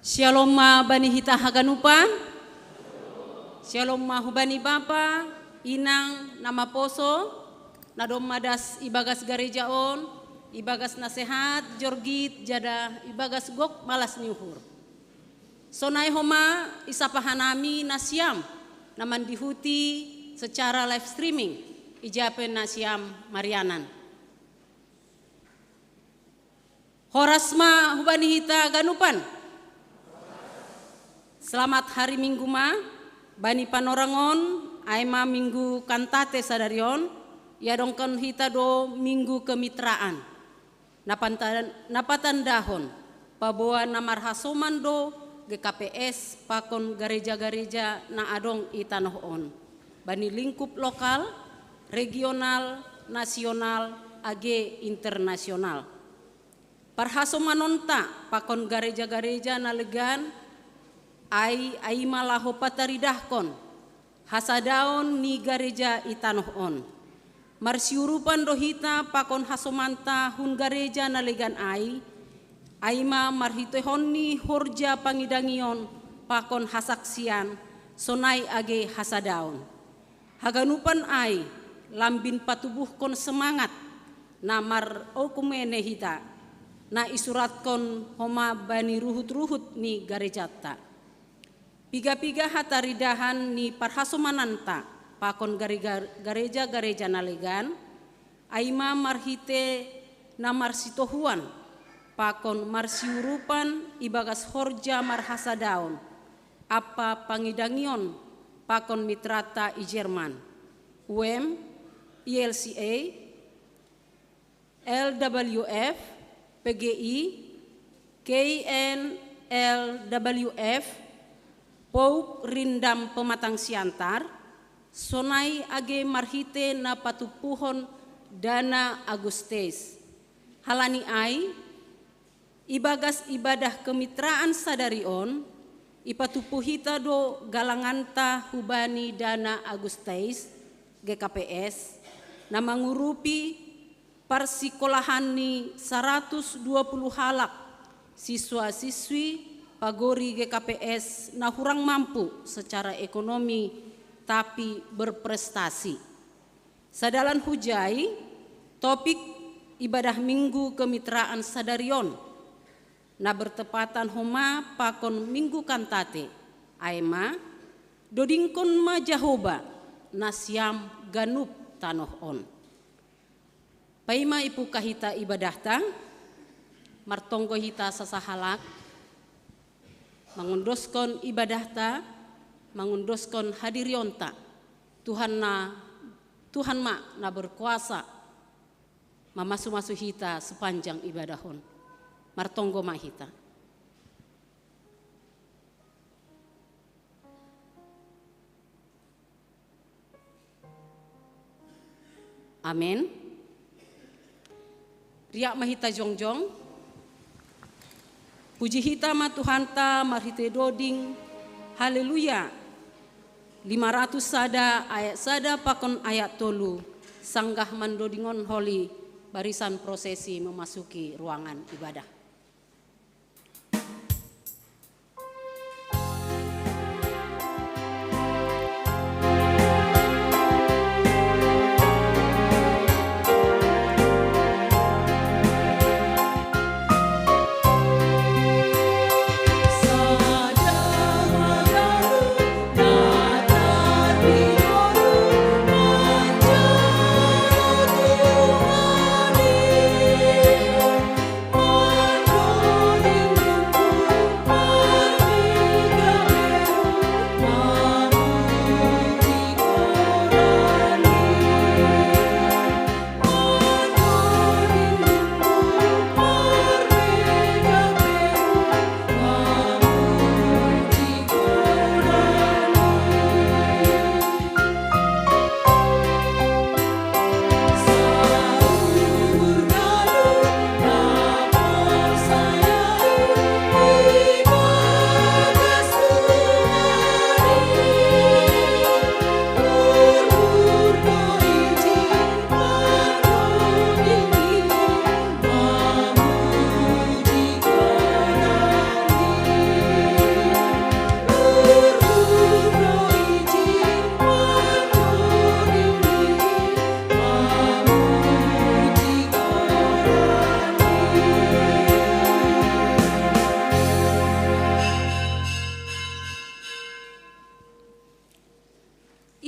Shalom ma bani hita haganupan. Shalom ma hubani bapa, inang nama poso, nadom madas ibagas garejaon, ibagas nasehat, jorgit, jada ibagas gok malas niuhur. Sonai homa isapahanami nasiam, naman dihuti secara live streaming, ijapen nasiam Marianan. Horasma hubani hita ganupan. Selamat hari Minggu ma, bani panorangon, aima Minggu kantate sadarion, ya dongkan hita do Minggu kemitraan. Napatan dahon, paboa namar hasoman do GKPS pakon gereja-gereja na adong itanohon. Bani lingkup lokal, regional, nasional, AG internasional. Parhasomanonta pakon gereja-gereja na legan, ai malaho pataridahkon hasadaon ni gareja itanohon marsiurupan dohita pakon hasomanta hun gareja nalegan ai ma marhitehon ni horja pangidangion pakon hasaksian sonai age hasadaon haganupan ai lambin patubuhkon semangat namar okumene hita na isuratkon homa bani ruhut-ruhut ni garejata. Piga-piga hataridahan ni parhasomananta pakon gareja-gareja nalegan aima marhite na marsitohuan pakon marsiurupan ibagas horja marhasadaon apa pangidangion pakon mitrata i Jerman UM, ILCA, LWF, PGI, KNLWF, Pouk rindam pematang siantar, sonai age marhite na patupuhon dana Agustes. Halani ai, ibagas ibadah kemitraan sadarion, ipatupuhita do galanganta hubani dana Agustes, GKPS, na mangurupi parsikolahan ni 120 halak siswa-siswi pagori GKPS na kurang mampu secara ekonomi tapi berprestasi. Sadalan hujai topik ibadah minggu kemitraan sadarion na bertepatan homa pakon minggu kantate aima dodingkon ma jahoba nasiam ganup tanohon. Paima ipu kahita ibadahta martonggo hita sasahalak mangundoskan ibadahta, mangundoskan hadirionta, Tuhan ma na berkuasa, mamasu-masu hita sepanjang ibadahon, martonggo ma hita. Amin. Riak mahita jongjong. Puji hita ma Tuhanta marhite doding, haleluya. 500 sada pakon ayat tolu, sanggah mandodingon holi barisan prosesi memasuki ruangan ibadah. Oh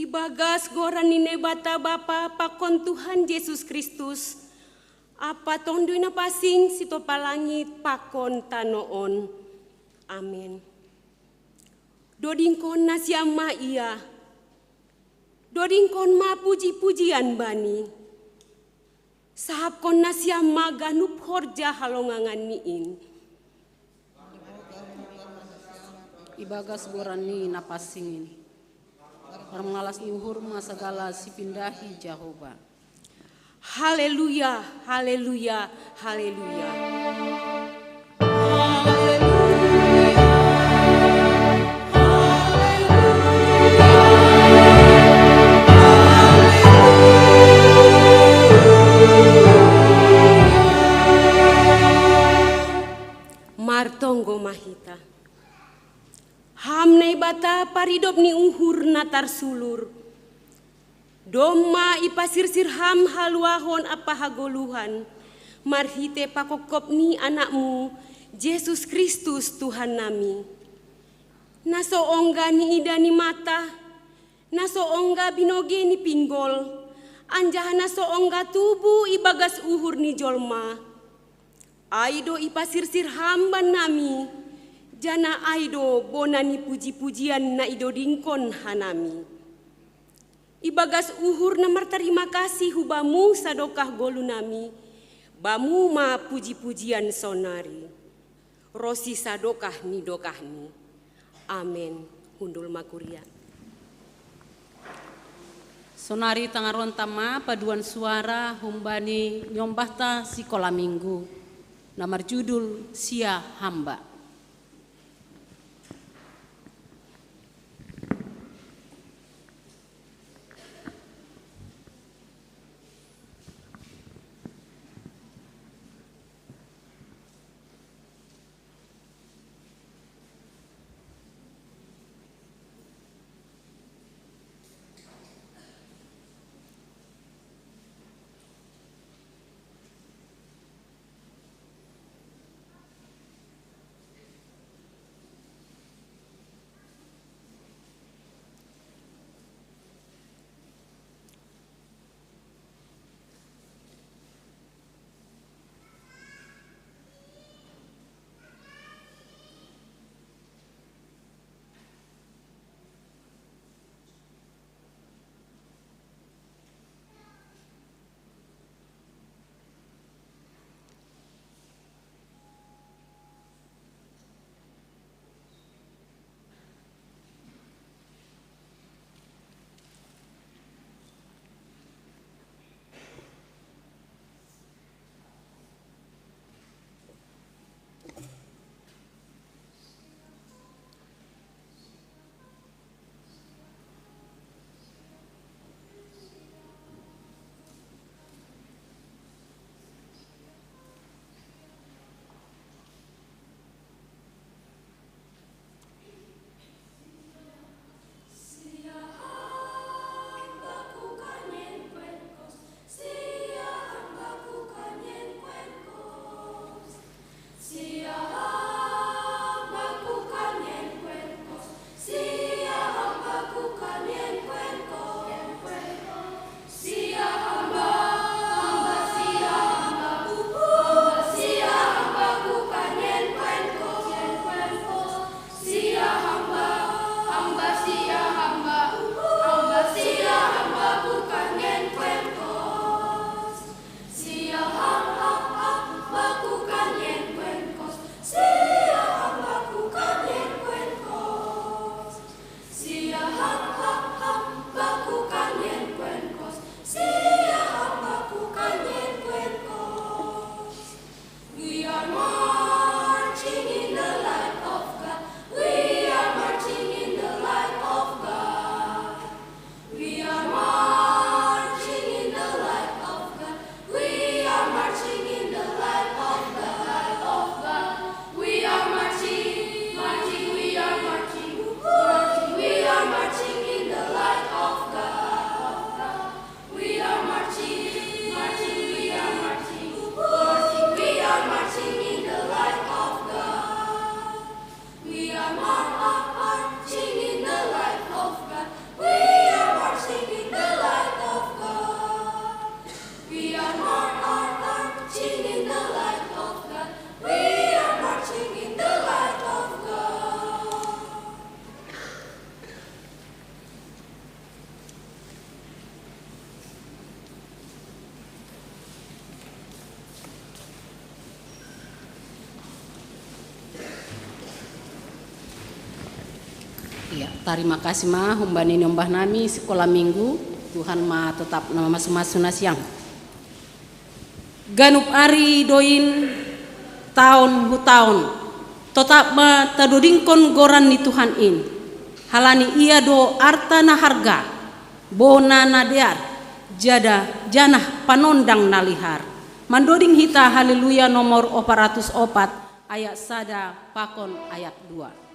Ibagas goranine bata Bapa pakon Tuhan Yesus Kristus. Apa tondoy na pasing sito palangit pakon tanoon. Amin. Dodingkon na siyama iya. Dodingkon ma puji-pujian bani. Sahapkon na siyama ganup horja halongangan niin. Ibagas gorani napasingin. Malas niuhur segala si pindahi Jehovah. Haleluya, haleluya, haleluya. Martonggo mahita. Hamnei bata paridop ni uhur natar sulur. Doma ipasirsir ham haluahon apa hagoluhan. Marhite pakokop ni anakmu, Yesus Kristus Tuhan nami. Naso ongga ni ida ni mata, naso ongga binoge ni pinggol. Anjah naso ongga tubuh ibagas uhur ni jolma. Aido ipasirsir hamba nami. Jana aido bonani puji-pujian na ido dingkon hanami. Ibagas uhur na marterima kasih hubamu sadokah golu nami. Bamu ma puji-pujian sonari. Rosi sadokah ni dokah ni. Amin. Hundul makuria. Sonari tangaron tama paduan suara humbani nyombahta sikola minggu. Namar judul Sia Hamba. Terima kasih ma humbani nyombah nami sekolah minggu Tuhan ma tetap nama masuk-masuk siang. Ganup ari doin tahun hutaun tetap ma tadudingkon goran ni Tuhan in. Halani ia do arta na harga bona na dear jada janah panondang nalihar. Mandoding hita haleluya nomor 404 ayat sada pakon ayat 2.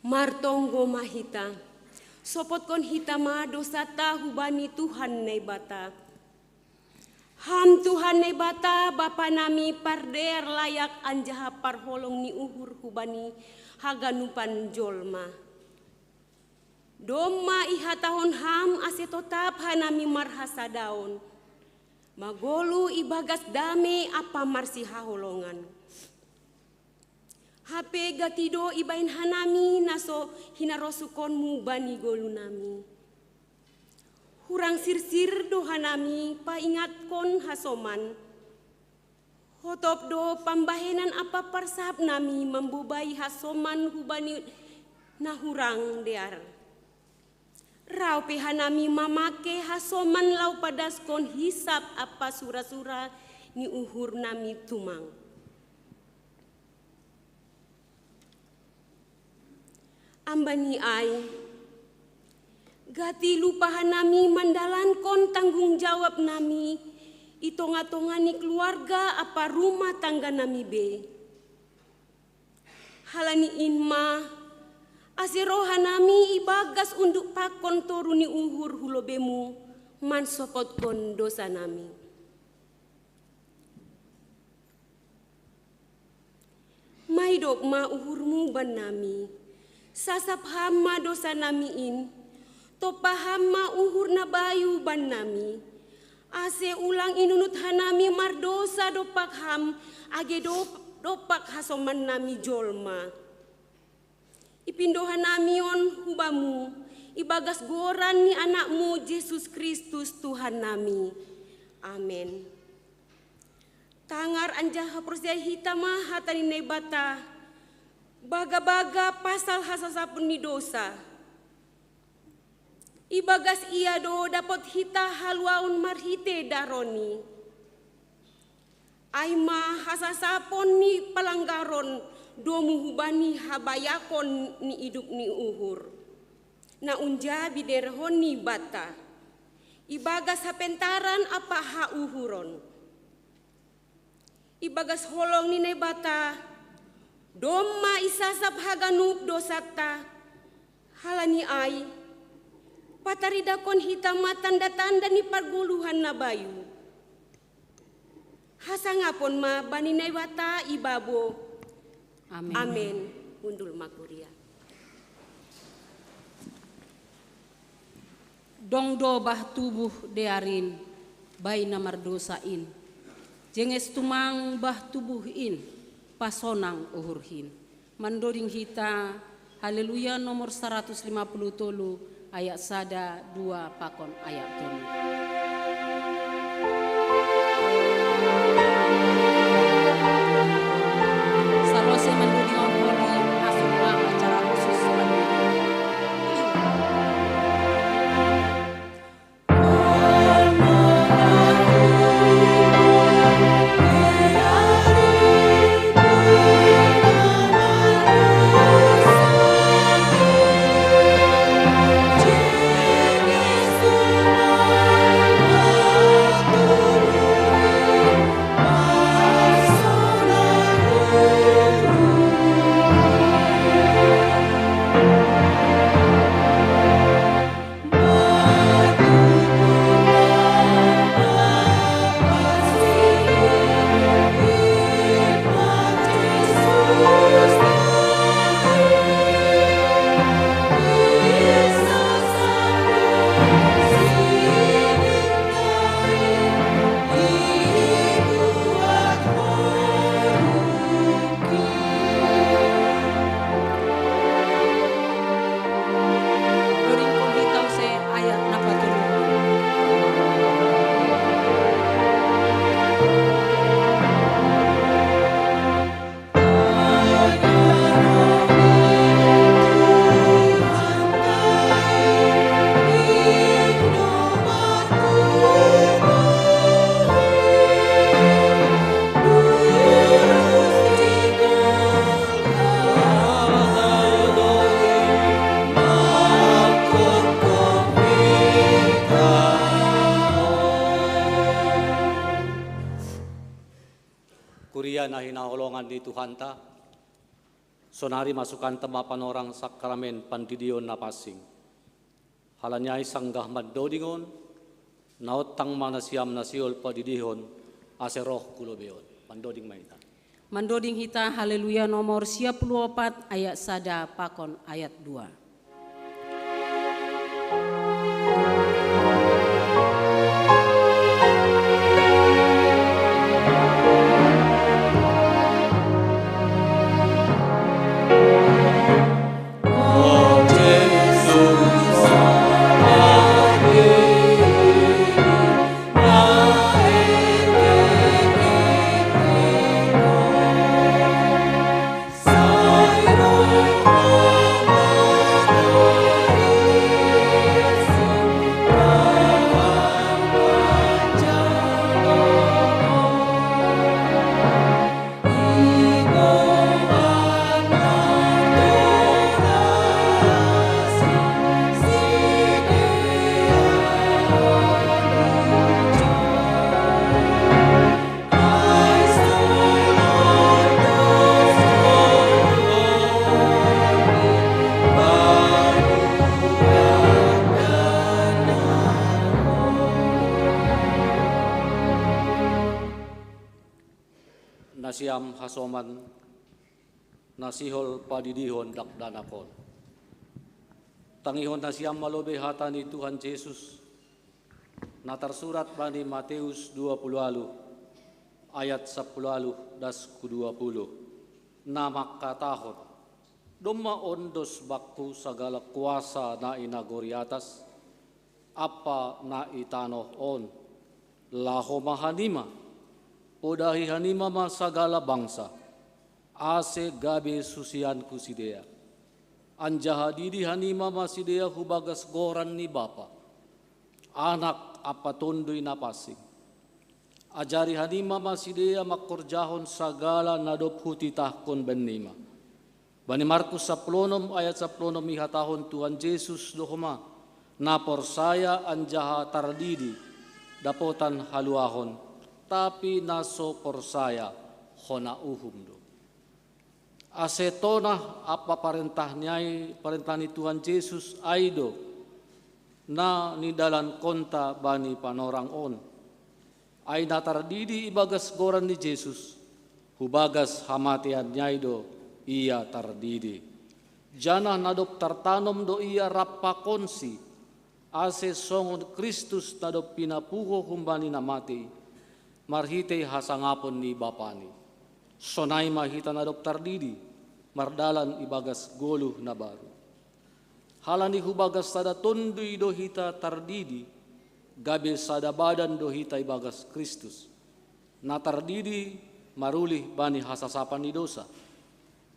Martonggo mahita, sopot kon hita ma dosa tahu bani Tuhan nei bata. Ham Tuhan nei bata bapa nami parder layak anjaha parholong ni uhur hubani haganupan jolma. Doma iha tahun ham ase totap hanami marhasa daun. Magolu ibagas dame apa marsi haholongan. Hape gatido ibain hanami naso hinarosukonmu bani golu nami. Hurang sirsir do hanami paingat kon hasoman. Hotop do pambahenan apa parsap nami membubai hasoman hubani nahurang dear. Rau pe hanami mamake hasoman lau padas kon hisap apa sura-sura ni uhur nami tumang. Ambani ai, gati lupahan nami mandalan kon tanggung jawab nami, itonga-tongani keluarga apa rumah tangga nami be. Halani inma, asiroha nami ibagas unduk pakon toruni uhur hulobemu, man sopot kon dosa nami. Maidok ma uhurmu ban nami. Sasap hama dosa namiin, topa hama uhur na bayu ban nami. Ase ulang inunut hanami mardosa dopak ham, age dopak hasoman nami jolma. Ipindohan nami on hubamu, ibagas goran ni anakmu Yesus Kristus Tuhan nami. Amin. Tangar anjaha persia hitama hatani nebata. Baga-baga pasal hasasapun ni dosa. Ibagas ia do dapat hita haluaun marhite daroni. Aima hasasapon ni palanggaron do muhubani habayakon ni hidup ni uhur. Na unja biderhon ni bata. Ibagas hapentaran apa hauhuron. Ibagas holong ni bata. Doma isasap haganup dosata. Halani ay. Pataridakon hitam tanda-tanda ni parguluhan na bayu. Hasangapon ma baninay wata ibabo. Amen. Amen. Undul makuria. Dongdo bah tubuh dearin bay namardosain. Jenges tumang bah tubuhin pasonang uhurhin. Mandoring hita haleluya nomor 150 tolu ayat sada 2 pakon ayat tolu. Salose mandoring onholi asuk acara khusus mandoring. Kuria na hinaholongan di Tuhan ta, sonari masukan temapan orang sakramen pandidion na pasing. Halanyay sanggah maddodingon, naotang manasiam nasiol padidihon, aseroh kulobeon. Mandoding maita. Mandoding hita haleluya nomor 54 ayat sada pakon ayat 2. Nasiam hasoman nasihol padidihon dakdanakon. Tangihon nasiam malobe hata ni Tuhan Yesus. Natarsurat bani Matius 20 ayat 10 das ku-20. Namak katahon. Doma ondos bakku segala kuasa na inagori atas. Apa na itanoh on. Laho mahanima. Podahi hanima ma sagala bangsa, ase gabe susian kusidea. anjaha didi hanima masidea hubagas goran ni Bapa, anak apa tundui napasing. Ajari hanima masidea makorjahon sagala nadop hutitahkon benima. Bani Markus 10 ayat 10 mihatahon Tuhan Yesus dohoma napor saya anjaha tardidi dapotan haluahon tapi naso porsaya hona uhum do. Asetona apa perintahni Tuhan Yesus aido na ni dalan konta bani panorang on. Ay natardidi ibagas goran ni Yesus, hubagas hamatian nyaido ia tardidi. Jana nadop tartanom do ia rapakonsi, ase songon Kristus nadop pinapuho humbani namati, marhite hasangapon ni Bapani. Sonay mahita nadop tardidi, mardalan ibagas goluh na baru. Halani hubagas sada tundui do hita tardidi, gabe sada badan do hita ibagas Kristus. Na tardidi marulih bani hasasapan ni dosa.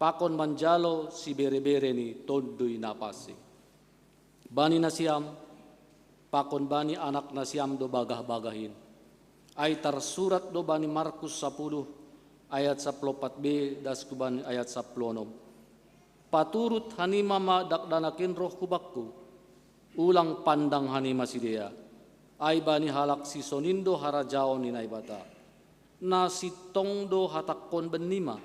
Pakon manjalo si bere-bere ni tundui napasi. Bani nasiam, pakon bani anak nasiam do bagah-bagahin. Ay tarsurat do bani Markus 10 ayat 14b das kubani ayat 10. Paturut hanima ma dakdanakin roh kubakku. Ulang pandang hanima sidea. Ay bani halak si sonindo harajaon ni naibata. Na si tongdo hatakon benima.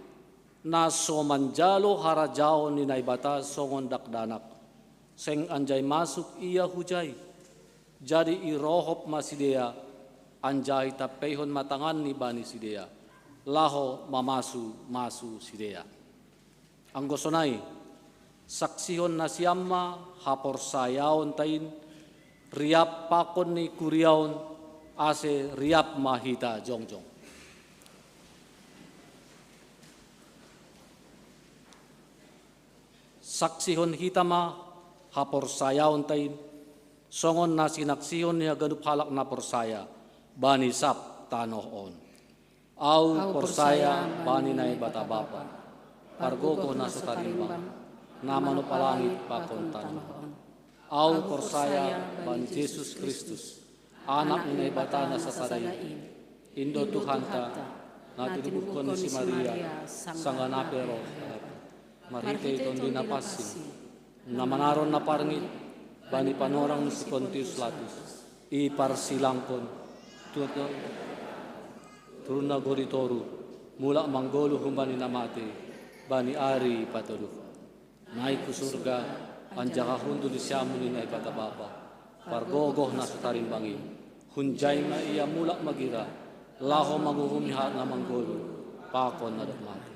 Na somanjalo harajaon ni naibata songon dakdanak. Seng anjay masuk ia hujay. Jadi irohop masidea anjay tapehon matangan ni bani sidea. Laho masu sidea. Anggosonay, saksihon nasiamma hapor sayaon tain, riap pakon ni kuriaon ase riap mahita jongjong. Saksihon hitama hapor sayaon tain, songon nasinaksihon ni aganup halak na porsaya, bani sap tanoh on. Au porsaya bani na ibata bapa, pargogo na sutarimbang, namano palangit pakon tanoh. Au porsaya bani Yesus Kristus, anak ni ibata na sasaday, indo Tuhanta, natiribukon si Maria, sanganapero, marite iton dinapasing, namanaron na parngit, bani panorang si Pontius Latus, iparsilangkon, turun na goritoru, mula manggolo humbani namate, bani ari patuluk. Naik ke surga, anjaka hundu di siamu ni naik kata bapa, pargogoh na sutarimbangi, hunjay na iya mula magira, laho manguhumihat na manggolo, pakon na damati.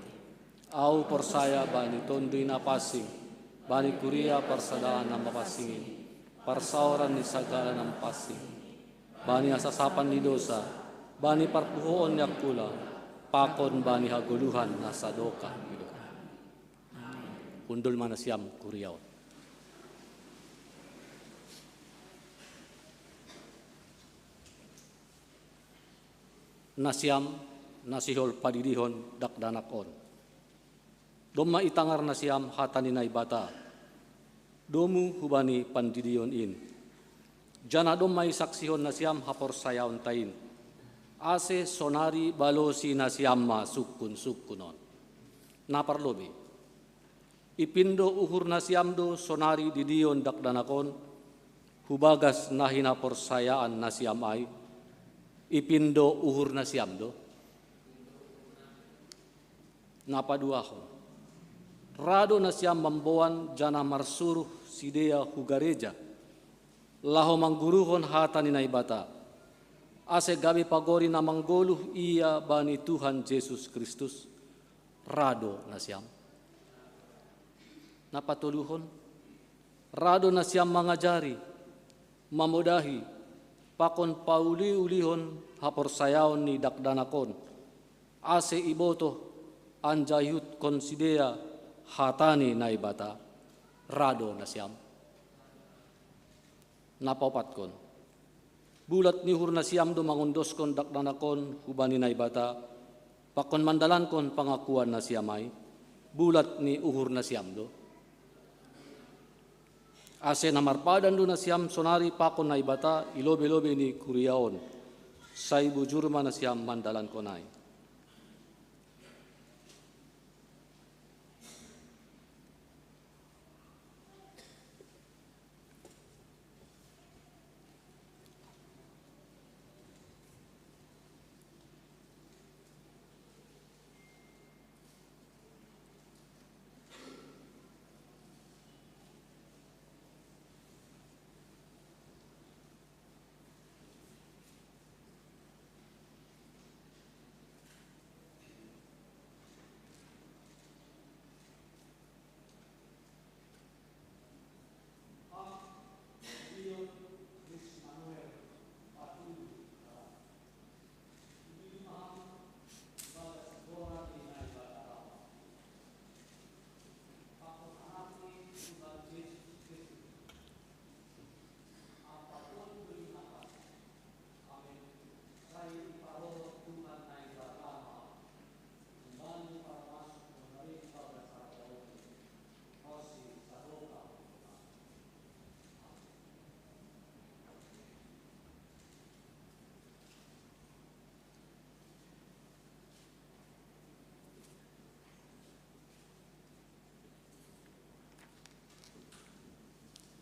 Au porsaya bani tondoy na pasing, bani kuria parsadaan na mapasingin, parsauran ni sagala ng pasing, bani asasapan ni dosa, bani parpuhoon ni akula, pakon bani haguluhan na sadoka. Undol manasiam kuriaw. Nasiam, nasihol padidihon dakdanakon. Doma itangar nasiam hatani na ibata. Domu hubani pandidion in. Jana doma isaksihon nasiam hapor sayaon tain. Ase sonari balosi nasiamma sukun-sukunon. Naparlobi. Ipindo uhur nasiamdo sonari didion dakdanakon. Hubagas nahina porsayaan nasiam ay. Ipindo uhur nasiamdo. Napaduahon. Rado nasiam mamboan jana marsuruh sidea hugareja. Laho mangguruhon hatani na ibata. Ase gabi pagori na manggoluh iya bani Tuhan Yesus Kristus. Rado nasiam. Napatuluhon. Rado nasiam mangajari. Mamudahi. Pakon pauli-ulihon hapor sayaon ni dakdanakon. Ase iboto anjayut konsidea hatani na ibata. Rado nasiam. Napapatkon. Bulat ni hur nasiam do mangundoskon dakdanakon hubani na ibata. Pakon mandalankon pangakuan nasiamay. Bulat ni uhur nasiam do. Ase namarpadan do na siam sonari pakon na ibata ilobe-lobe ni kuriaon. Say bujurma na siam mandalan konay.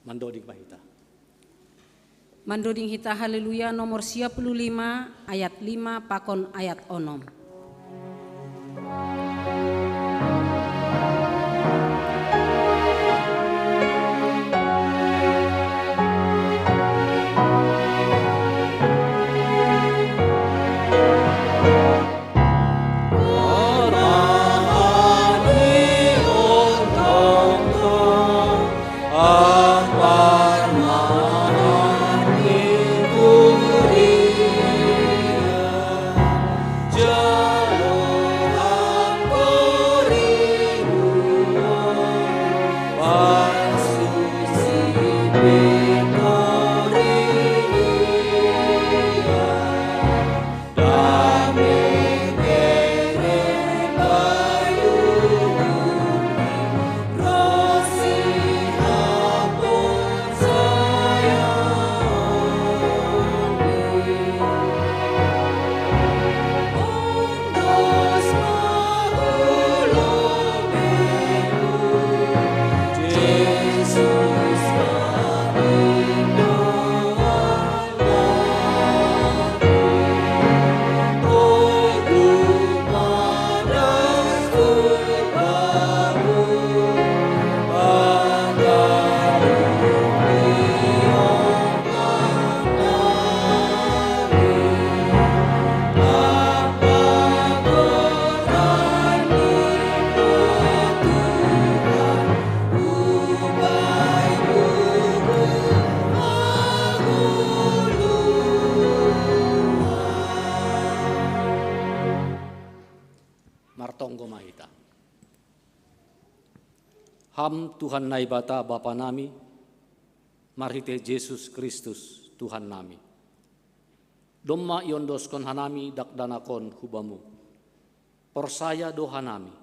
Mandoding mahita. Mandoding hita haleluya nomor 55 ayat 5 pakon ayat 6. Martonggo mahita. Ham Tuhan naibata Bapa nami, marhite Yesus Kristus Tuhan nami. Domma iondoskon hanami dakdanakon hubamu. Persaya doha nami.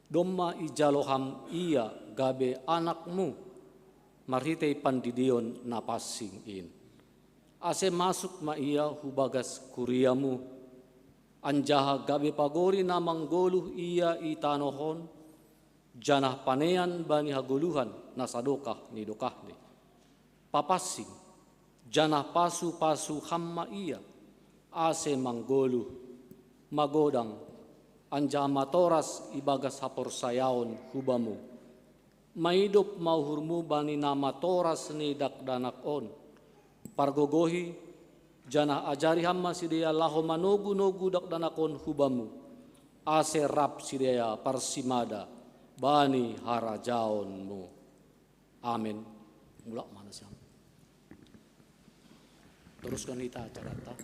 Domma ijaloham iya gabe anakmu, marhite pandidion napasing in. Ase masuk ma iya hubagas kuriamu, anjaha gabe pagori na manggoluh iya itanohon, janah panean bani haguluhan na sadokah ni dokahde. Papasing, janah pasu-pasu hamma iya, ase manggoluh, magodang, anjaha matoras ibagas hapor sayaon hubamu. Maidop mauhurmu bani nama toras ni dakdanakon, pargogohi, janah ajari hamma sidea laho manogu-nogu dakdanakon hubamu. Ase rap sidea parsimada bani harajaonmu. Amin. Mulak mana siang. Teruskan kita acara ta.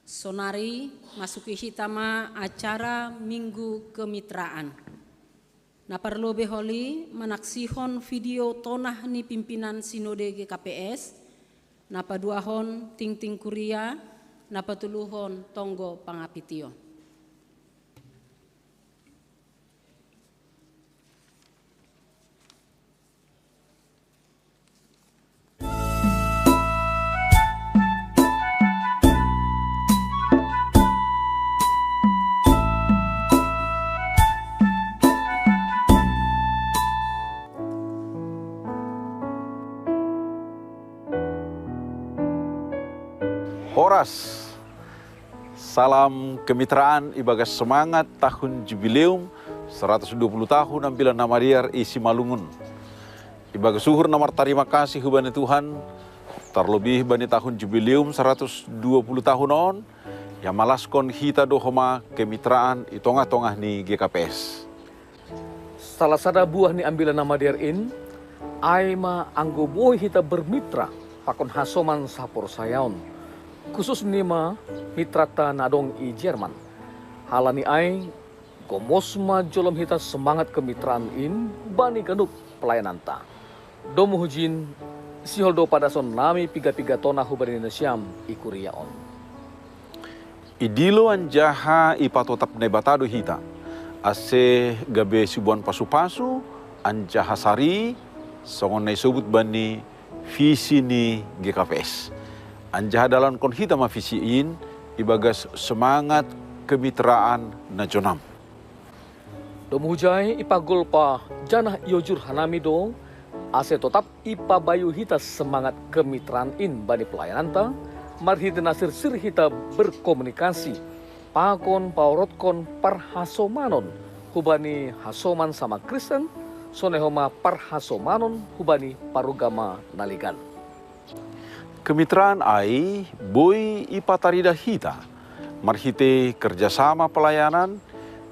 Sonari masuki hitama acara Minggu Kemitraan. Na perlu beholi manaksihon video tonah ni pimpinan Sinode GKPS, na paduahon ting-ting kuria, na patuluhon tonggo pangapitio. Horas, salam kemitraan ibagas semangat tahun jubileum 120 tahun ambilan nama diar isi Malungun. Ibagas suhur namar terima kasih hubani Tuhan, terlebih bani tahun jubileum 120 tahun on, yang malaskon hita dohoma kemitraan i tongah-tongah ni GKPS. Salah sada buah ni ambilan nama diar in, aima anggo boy hita bermitra pakon hasoman sapor sayaon. Khusus nima mitrata nadong i Jerman. Halani ai gomosma jolom hita semangat kemitraan in bani ganuk pelayanan ta. Domu hujin siholdo pada son nami piga-piga tona hubari Nasyam i Kuriaon. Idilo anjaha ipatotap nebatado hita. Ase gabe subuan pasu-pasu anjaha sari songon nai sebut bani visi ni GKPS. Anjaha dalam kon hita ma visiin ibagas semangat kemitraan nasional. Domu hujai ipagol pa janah iojur hanami do ase tetap ipa bayu hita semangat kemitraan in bani pelayanan ta marhita nasir sir hita berkomunikasi pakon paurotkon parhasomanon hubani hasoman sama Kristen sonehoma parhasomanon hubani parugama naligan. Kemitraan ai boy ipatarida hita marhite kerjasama pelayanan,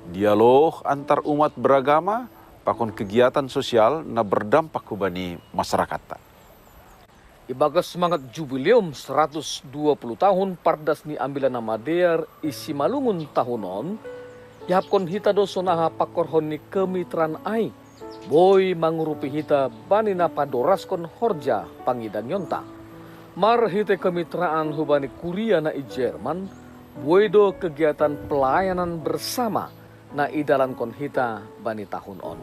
dialog antar umat beragama, pakon kegiatan sosial na berdampak hubani masyarakat. Ibagas semangat jubileum 120 tahun pardas ni ambilan nama dear isi Malungun tahunon, yapkon hita do sonaha pakorhon ni kemitraan ai, boy mangurupi hita bani na padoraskon horja pangidan yonta. Marhite kemitraan hubani Kuria na i Jerman, boy do kegiatan pelayanan bersama na idalan kon hita bani tahun on.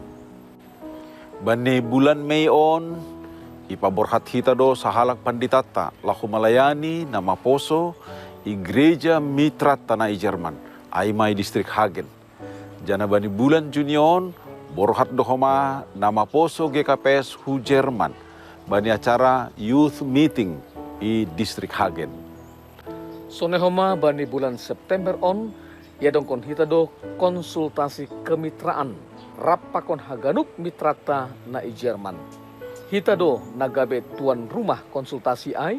Bani bulan Mei on, ipaborhat hita do sahalak panditata lahu malayani nama poso i gereja mitrat tanah i Jerman, aimai distrik Hagen. Jana bani bulan Juni on, borhat dohoma nama poso GKPS hu Jerman, bani acara youth meeting i distrik Hagen. Sonehoma bani bulan September on, ya dongkon hita do konsultasi kemitraan rapakon haganuk mitrata na i Jerman. Hita do nagabe tuan rumah konsultasi ai,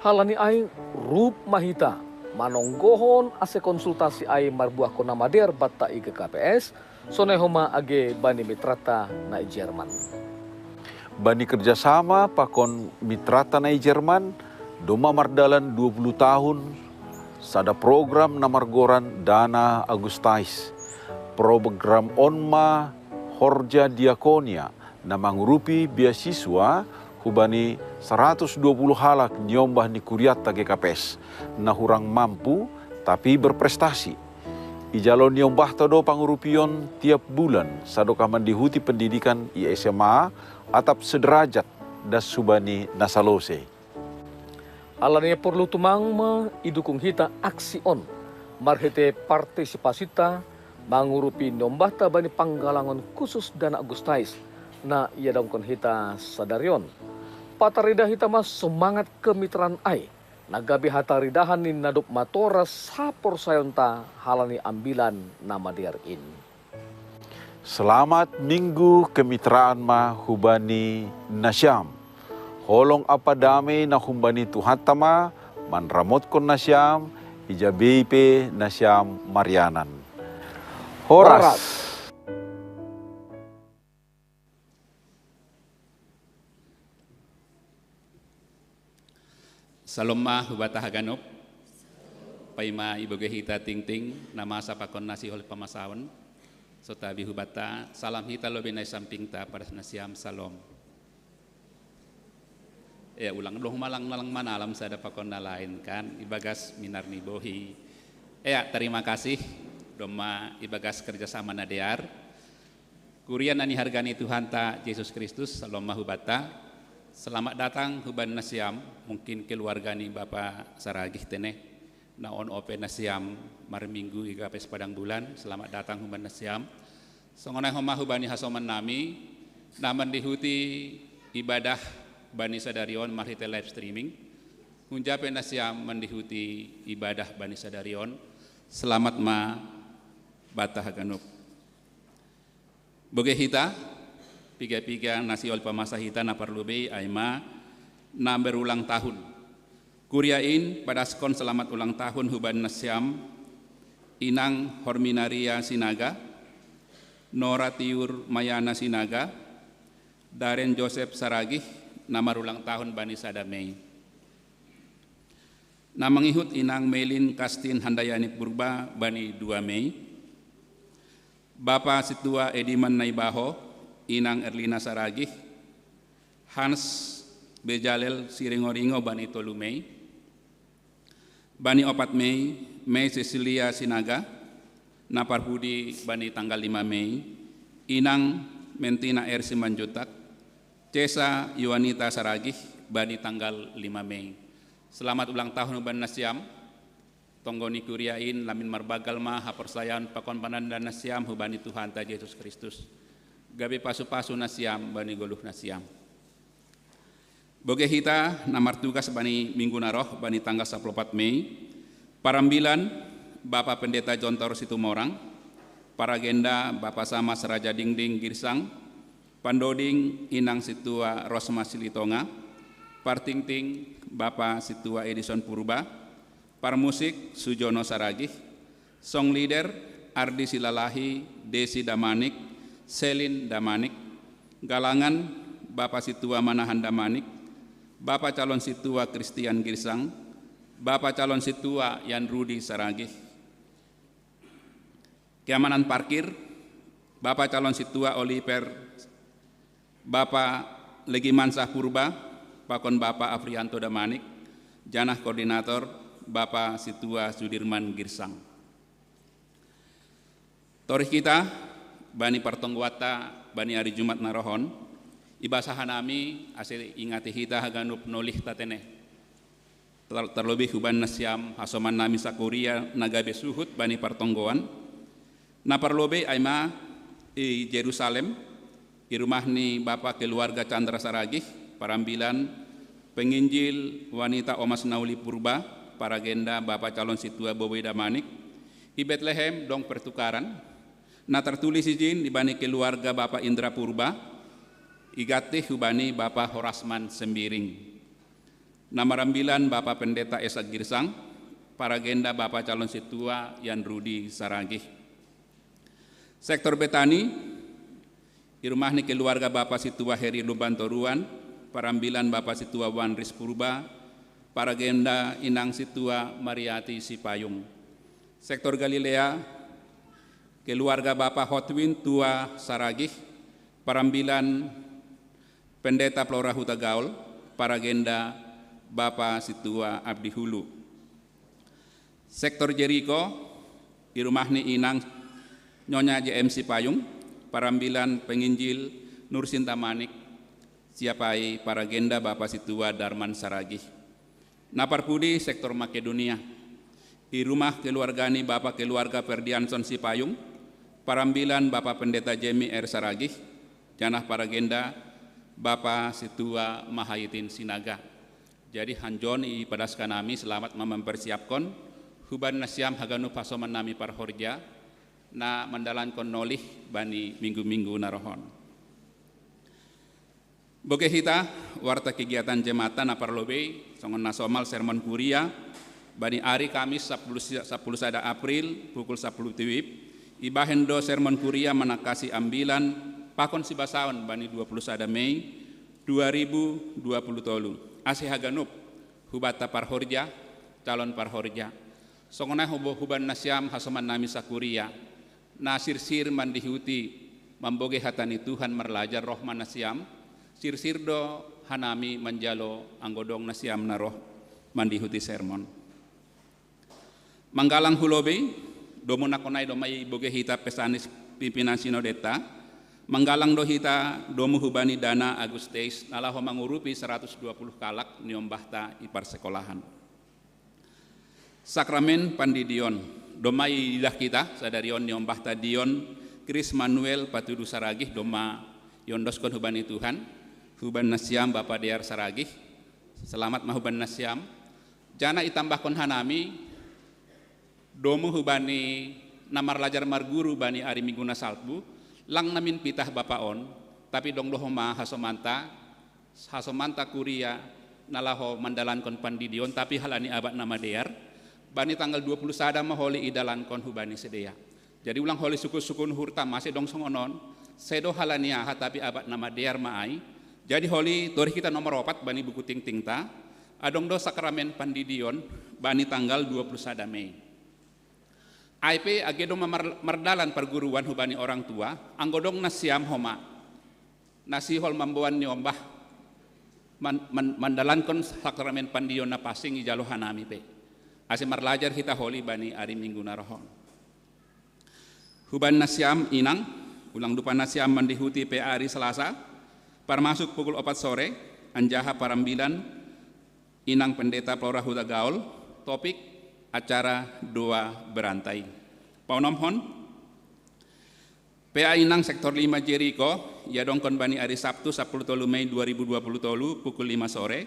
halani ai rup mahita manonggohon ase konsultasi ai marbuah kona mader batta i GKPS, sonehoma age bani mitrata na i Jerman. Bani kerjasama pakon mitrata na i Jerman, doma mardalan 20 tahun, sada program namargoran Dana Agustais, program onma Horja Diakonia, na mangurupi beasiswa hubani 120 halak nyombah ni Kuriata GKPS, na hurang mampu tapi berprestasi. Ijalon nyombah todo pangurupion tiap bulan, sadoka mandihuti pendidikan i SMA atap sederajat das subani nasalose. Alania perlu tumang idukung hita aksi on, marhete partisipasita mangurupi nombahta bani panggalangan khusus Dana Agustais na ia dongkon hita sadarion. Patarida hita mas semangat kemitraan ai, nagabi hataridahan ni nadup matora sapor sayonta halani ambilan nama diarin. Selamat Minggu kemitraan ma hubani Nasyam. Holong apa damai na humbani Tuhan tama manramot kon Nasyam ija BIP Nasyam Marianan. Horas. Salom ma hubata haganop paima iboge hita ting nama sapakon nasi oleh pamasawan sotabi hubata salam hita lobe nai samping ta pada Nasyam salom. Ya ulang doh malang manalam sada pakon lain kan ibagas minar ni bohi. Ya terima kasih doma ibagas kerjasama nadear. Kuria nani hargani Tuhan ta Yesus Kristus salom mahubata. Selamat datang huban Nasyam mungkin keluarga ni Bapak Saragih teneh na on ope Nasyam mar minggu GKPS Padang Bulan. Selamat datang huban Nasyam. Songonai homa hubani hasoman nami naman dihuti ibadah Bani Sadarion marhite live streaming hunjape nasiam mendihuti ibadah bani sadarion. Selamat ma bata haganup. Boge hita piga-piga nasi ol pamasa hita na parlube aima na berulang tahun. Kuriain pada skon selamat ulang tahun huban nasiam Inang Horminaria Sinaga, Nora Tiur Mayana Sinaga, Daren Joseph Saragih, nama ulang tahun Bani Sadamei. Nama ngihut Inang Melin Kastin Handayani Purba Bani 2 Mei. Bapak Situa Ediman Naibaho, Inang Erlina Saragih, Hans Bejalel Siringoringo Bani 3 Mei. Bani 4 Mei, Mei Cecilia Sinaga, Naparhudi Bani tanggal 5 Mei, Inang Mentina R. Simanjutak, Cesa Yuanita Saragih, Bani tanggal 5 Mei. Selamat ulang tahun Bani Nasiam, Tonggoni Kuriain, Lamin Marbagal Ma, Hapersayan, Pakon Pananda Nasiam, Hubani Tuhan Ta Yesus Kristus. Gabi pasu-pasu Nasiam, Bani Goluh Nasiam. Boge hita namar tugas Bani Minggu Naroh, Bani tanggal 14 Mei, Parambilan Bapak Pendeta Jontor Situmorang, Paragenda Bapak Sama Seraja Dingding Girsang, Pandoding Inang Situa Rosma Silitonga, Partingting Bapak Situa Edison Purba, Parmusik Sujono Saragih, Song Leader Ardi Silalahi, Desi Damanik, Selin Damanik, Galangan Bapak Situa Manahan Damanik, Bapak Calon Situa Christian Girsang, Bapak Calon Situa Yan Rudi Saragih. Keamanan parkir, Bapak Calon Situa Oliver, Bapak Legimansah Purba, Pakon Bapak Afrianto Damanik, Janah Koordinator, Bapak Situa Sudirman Girsang. Torih kita, Bani Partonggwata, Bani Hari Jumat Narohon, ibasahanami asli ingati hita haganup nolih tatene. Terlebih huban nasiam hasoman nami sakuria nagabe suhut Bani Partonggoan. Naparlobe aima i Jerusalem, i rumah ni Bapak keluarga Chandra Saragih, Parambilan, penginjil wanita Omas Nauli Purba, Paragenda Bapak Calon Situa Boboy Damanik, i Bethlehem dong pertukaran. Na tertulis izin di Bani keluarga Bapak Indra Purba, igati hubani Bapak Horasman Sembiring. Nama rambilan Bapak Pendeta Esa Girsang, Paragenda Bapak Calon Situa Yan Rudi Saragih. Sektor Betani, di rumah ni keluarga Bapak Situa Heri Lubantoruan, Parambilan Bapak Situa Wan Ris Purba, Paragenda Inang Situa Mariati Sipayung. Sektor Galilea, keluarga Bapak Hotwin Tua Saragih, Parambilan Pendeta Flora Huta Gaul, Paragenda Bapak Situa Abdi Hulu. Sektor Jericho, di rumah ni Inang Nyonya JMC Payung, Parambilan Penginjil Nursinta Manik, Siapai Paragenda Bapak Situa Darman Saragih. Naparpudi Sektor Makedonia, di rumah keluargani Bapak keluarga Ferdianson Sipayung, Parambilan Bapak Pendeta Jemi R. Saragih, Janah Paragenda Bapak Situa Mahayitin Sinaga. Jadi hanjon i padaskan nami selamat mempersiapkan huban nasiam haganu pasoman nami parhorja na mendalankan nolih Bani minggu-minggu narohon. Boge hita warta kegiatan jematan aparlobe songon nasomal sermon kuria Bani Ari Kamis 10 April pukul 10 tiwib ibahendo sermon kuria menakasi ambilan pakon sibasaon Bani 21 Mei 2020 tolu. Asih haganup hubata parhorja calon parhorja songona huban nasiam hasoman nami sakuria nasir-sir mandihuti mamboge hatani Tuhan merlajar rohman nasiam sir-sirdo hanami manjalo anggodong nasiam naroh mandihuti sermon manggalang hulobe domo nakonai domai boge hita pesanis pimpinan sinodeta manggalang dohita domu hubani dana Agustes nalaho mangurupi 120 kalak niombahta ipar sekolahan. Sakramen Pandidion domai idah kita sadarion niombahta Dion Kris Manuel Patudu Saragih doma yondoskon hubani Tuhan huban nasiam Bapak Dear Saragih selamat mahuban nasiam jana itambahkon hanami domu hubani namar lajar marguru bani ari mingguna salbu lang namin pitah bapaon tapi dong dohoma hasomanta kuria nalaho mandalankon pandidion tapi halani abad nama dear bani tanggal 20 sada maholi idalankon hubani sedea. Jadi ulang holi suku-sukun hurta masih dong songonon sedo halania tapi abad nama dear maai. Jadi holi tori kita nomor 4 bani buku ting tingta adong do sakramen pandidion bani tanggal 20 sada Mei. IP agedo mardalan perguruan hubani orang tua anggodong nasiam homa nasihol mambuan nyombah mandalankon sakramen pandidion na pasing ijalo hanami pe ase marlajar kita holi bani ari minggu narohon huban nasiam inang ulang dupa nasiam mandihuti pe ari Selasa parmasuk pukul 4 sore anjaha parambilan inang pendeta Flora Huta Gaul topik acara doa berantai. Paunomhon PA Inang sektor 5 Jericho ya dongkon bani hari Sabtu 10 Mei 2020 pukul 5 sore.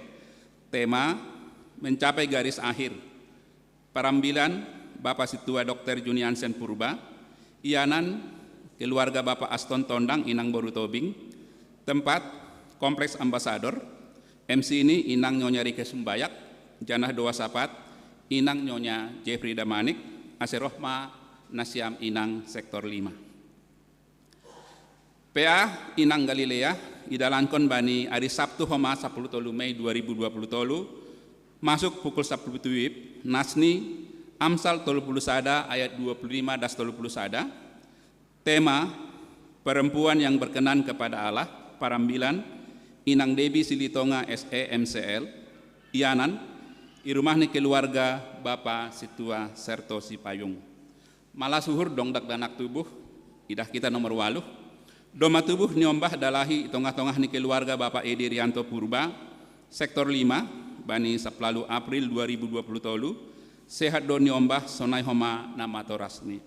Tema mencapai garis akhir. Parambilan Bapak Situa Dr. Juniansen Purba, Ianan keluarga Bapak Aston Tondang Inang Boru Tobing. Tempat Kompleks Ambasador. MC ini Inang Nyonya Rike Sumbayak, Janah Doa Sapat, Inang Nyonya Jeffrey Damanik, Aserohma Nasiam Inang Sektor 5. PA Inang Galilea, idalankon bani hari Sabtu homa 10 Mei 2020 masuk pukul 10 tuib, Nasni Amsal 30 sada ayat 25 das 30 sada. Tema perempuan yang berkenan kepada Allah, parambilan Inang Debi Silitonga SE MCL, Ianan, irumahni keluarga Bapak Situa Serto Sipayung. Malah suhur dong dak danak tubuh, idah kita nomor 8. Doma tubuh nyombah dalahi tongah-tongah ni keluarga Bapak Edi Rianto Purba, sektor 5, bani 10 April 2020 tolu, sehat do nyombah sonai homa nama torasni.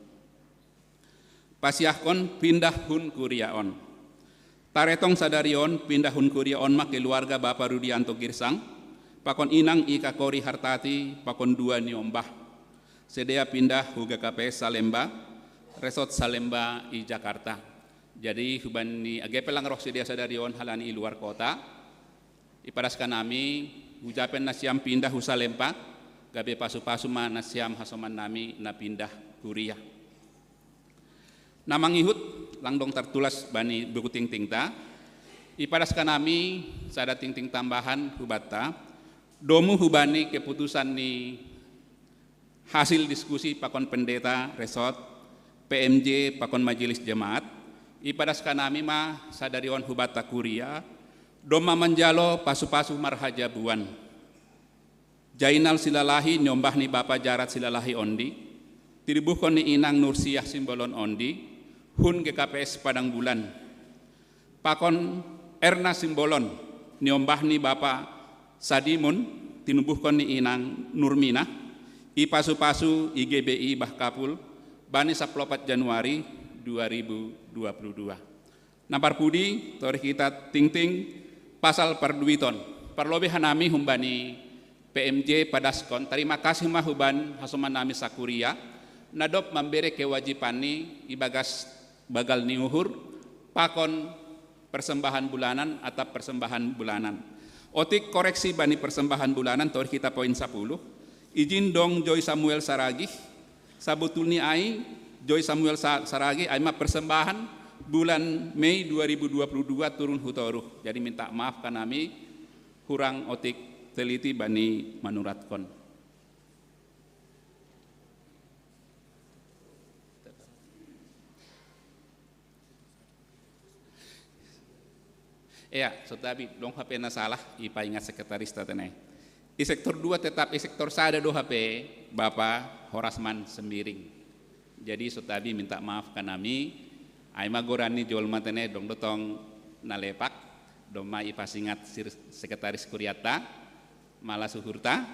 Pasiahkon pindah hun kuriaon. Taretong sadarion pindah hun kuriaon mak keluarga Bapak Rudianto Girsang, pakon Inang Ika Kori Hartati, pakon 2 nyombah. Sedea pindah huga KPS Salemba, Resort Salemba i Jakarta. Jadi hubani agepe lang roh sedia sadarion halani i luar kota. Iparaskan nami hujapen nasiam pindah husalempa, gabe pasu-pasu ma nasiam hasoman nami na pindah kuria. Namang ihut langdong tertulas bani buku ting-ting ta. Iparaskan nami sada ting-ting tambahan hubata. Domu hubani keputusan ni hasil diskusi pakon pendeta resort PMJ pakon majelis jemaat. Ipadaskan nami ma sadarion hubata kuria doma menjalo pasu-pasu marhajabuan. Jainal silalahi nyombah ni Bapak Jarat silalahi ondi. Tiribuhkon ni Inang Nursiah simbolon ondi. Hun GKPS Padang Bulan. Pakon Erna simbolon nyombah ni Bapak Sadimun tinubuhkon ni Inang Nurmina. I pasu-pasu IGBI Bahkapul bani 14 Januari 2022. Nampar pudi tori kita ting-ting pasal perduiton. Perlobeh hanami humbani PMJ padaskon. Terima kasih mahuban hasoman nami sakuria. Nadop memberi kewajiban ni ibagas bagal niuhur pakon persembahan bulanan atau persembahan bulanan. Otik koreksi bani persembahan bulanan tori kita poin 10. Izin dong Joy Samuel Saragi. Sabutulni ai Joy Samuel Saragi ai ma persembahan bulan Mei 2022 turun hutoruh. Jadi minta maaf kan kami kurang otik teliti bani manuratkon. Ya, sotabi dong HP na salah ipaingat sekretaris tatenai. Di sektor 2 tetap di sektor sada do HP Bapak Horasman Sembiring. Jadi sotabi minta maaf kan kami aima gorani jol matene dong dotong nalepak doma ipasingat sekretaris kuriata malah suhurta.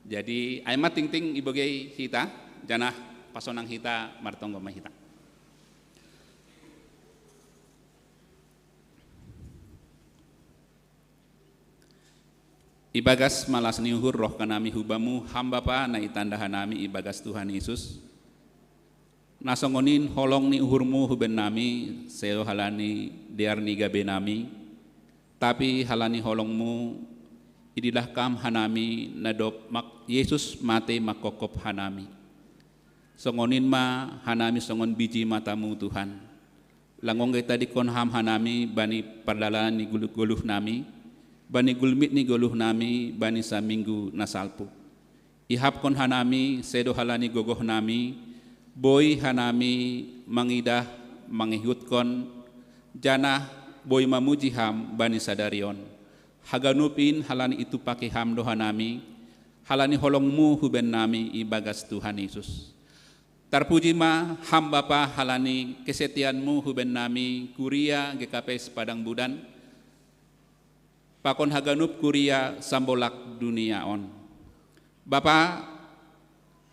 Jadi aima ting-ting ibogei hita janah pasonang hita martonggo mahita. Ibagas malas niuhur roh kanami hubamu hamba pa na itanda hanami ibagas Tuhan Yesus. Nasongonin holong ni uhurmu huben nami seo halani diar ni gabe nami. Tapi halani holongmu idilah kam hanami nadop mak Yesus mate makokop hanami. Songonin ma hanami songon biji matamu Tuhan. Langong kita di konham hanami bani perdalan ni guluh nami. Bani gulmit ni goluh nami bani sa minggu nasalpu. Ihap kon hanami sedo halani gogoh nami boy hanami mangidah mangihut kon janah boy mamuji ham bani sadarion. Haganupin halani itu pakai ham doha nami halani holongmu huben nami ibagas Tuhan Yesus. Tarpuji ma ham Bapa halani kesetianmu huben nami kuria GKP Padang Budan. Pakon haganup kuria sambolak dunia on. Bapa,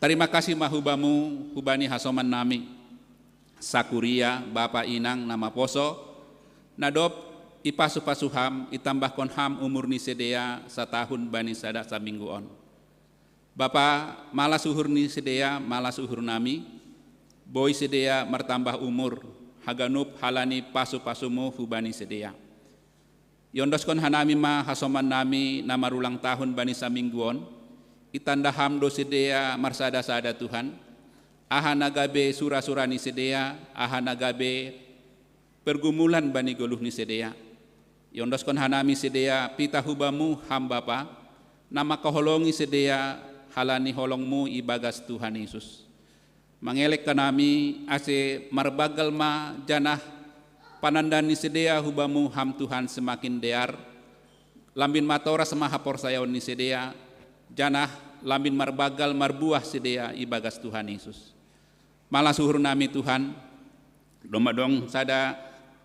terima kasih mahubamu hubani hasoman nami. Sakuria, Bapa Inang nama poso. Nadop ipasuham itambah kon ham umur ni sedea satahun bani sada saminggu on. Bapa, malas uhur ni sedea malas uhur nami. Boy sedea mertambah umur. Haganup halani pasu-pasumu hubani sedea. Yondoskon hanami ma hasoman nami nama ulang tahun bani samingguon itanda hamdo sedea marsada-sada Tuhan ahanagabe sura-sura ni sedea ahanagabe pergumulan bani goluh ni sedea yondoskon hanami sedea pita hubamu hamba pa nama kaholongi sedea halani holongmu ibagas Tuhan Yesus mangelek kanami ase marbagal ma janah panandan ni sedea hubamu ham Tuhan semakin dear lambin matora semaha porsayaon ni sedea janah lambin marbagal marbuah sedea ibagas Tuhan Yesus malah suhur nami Tuhan domadong sada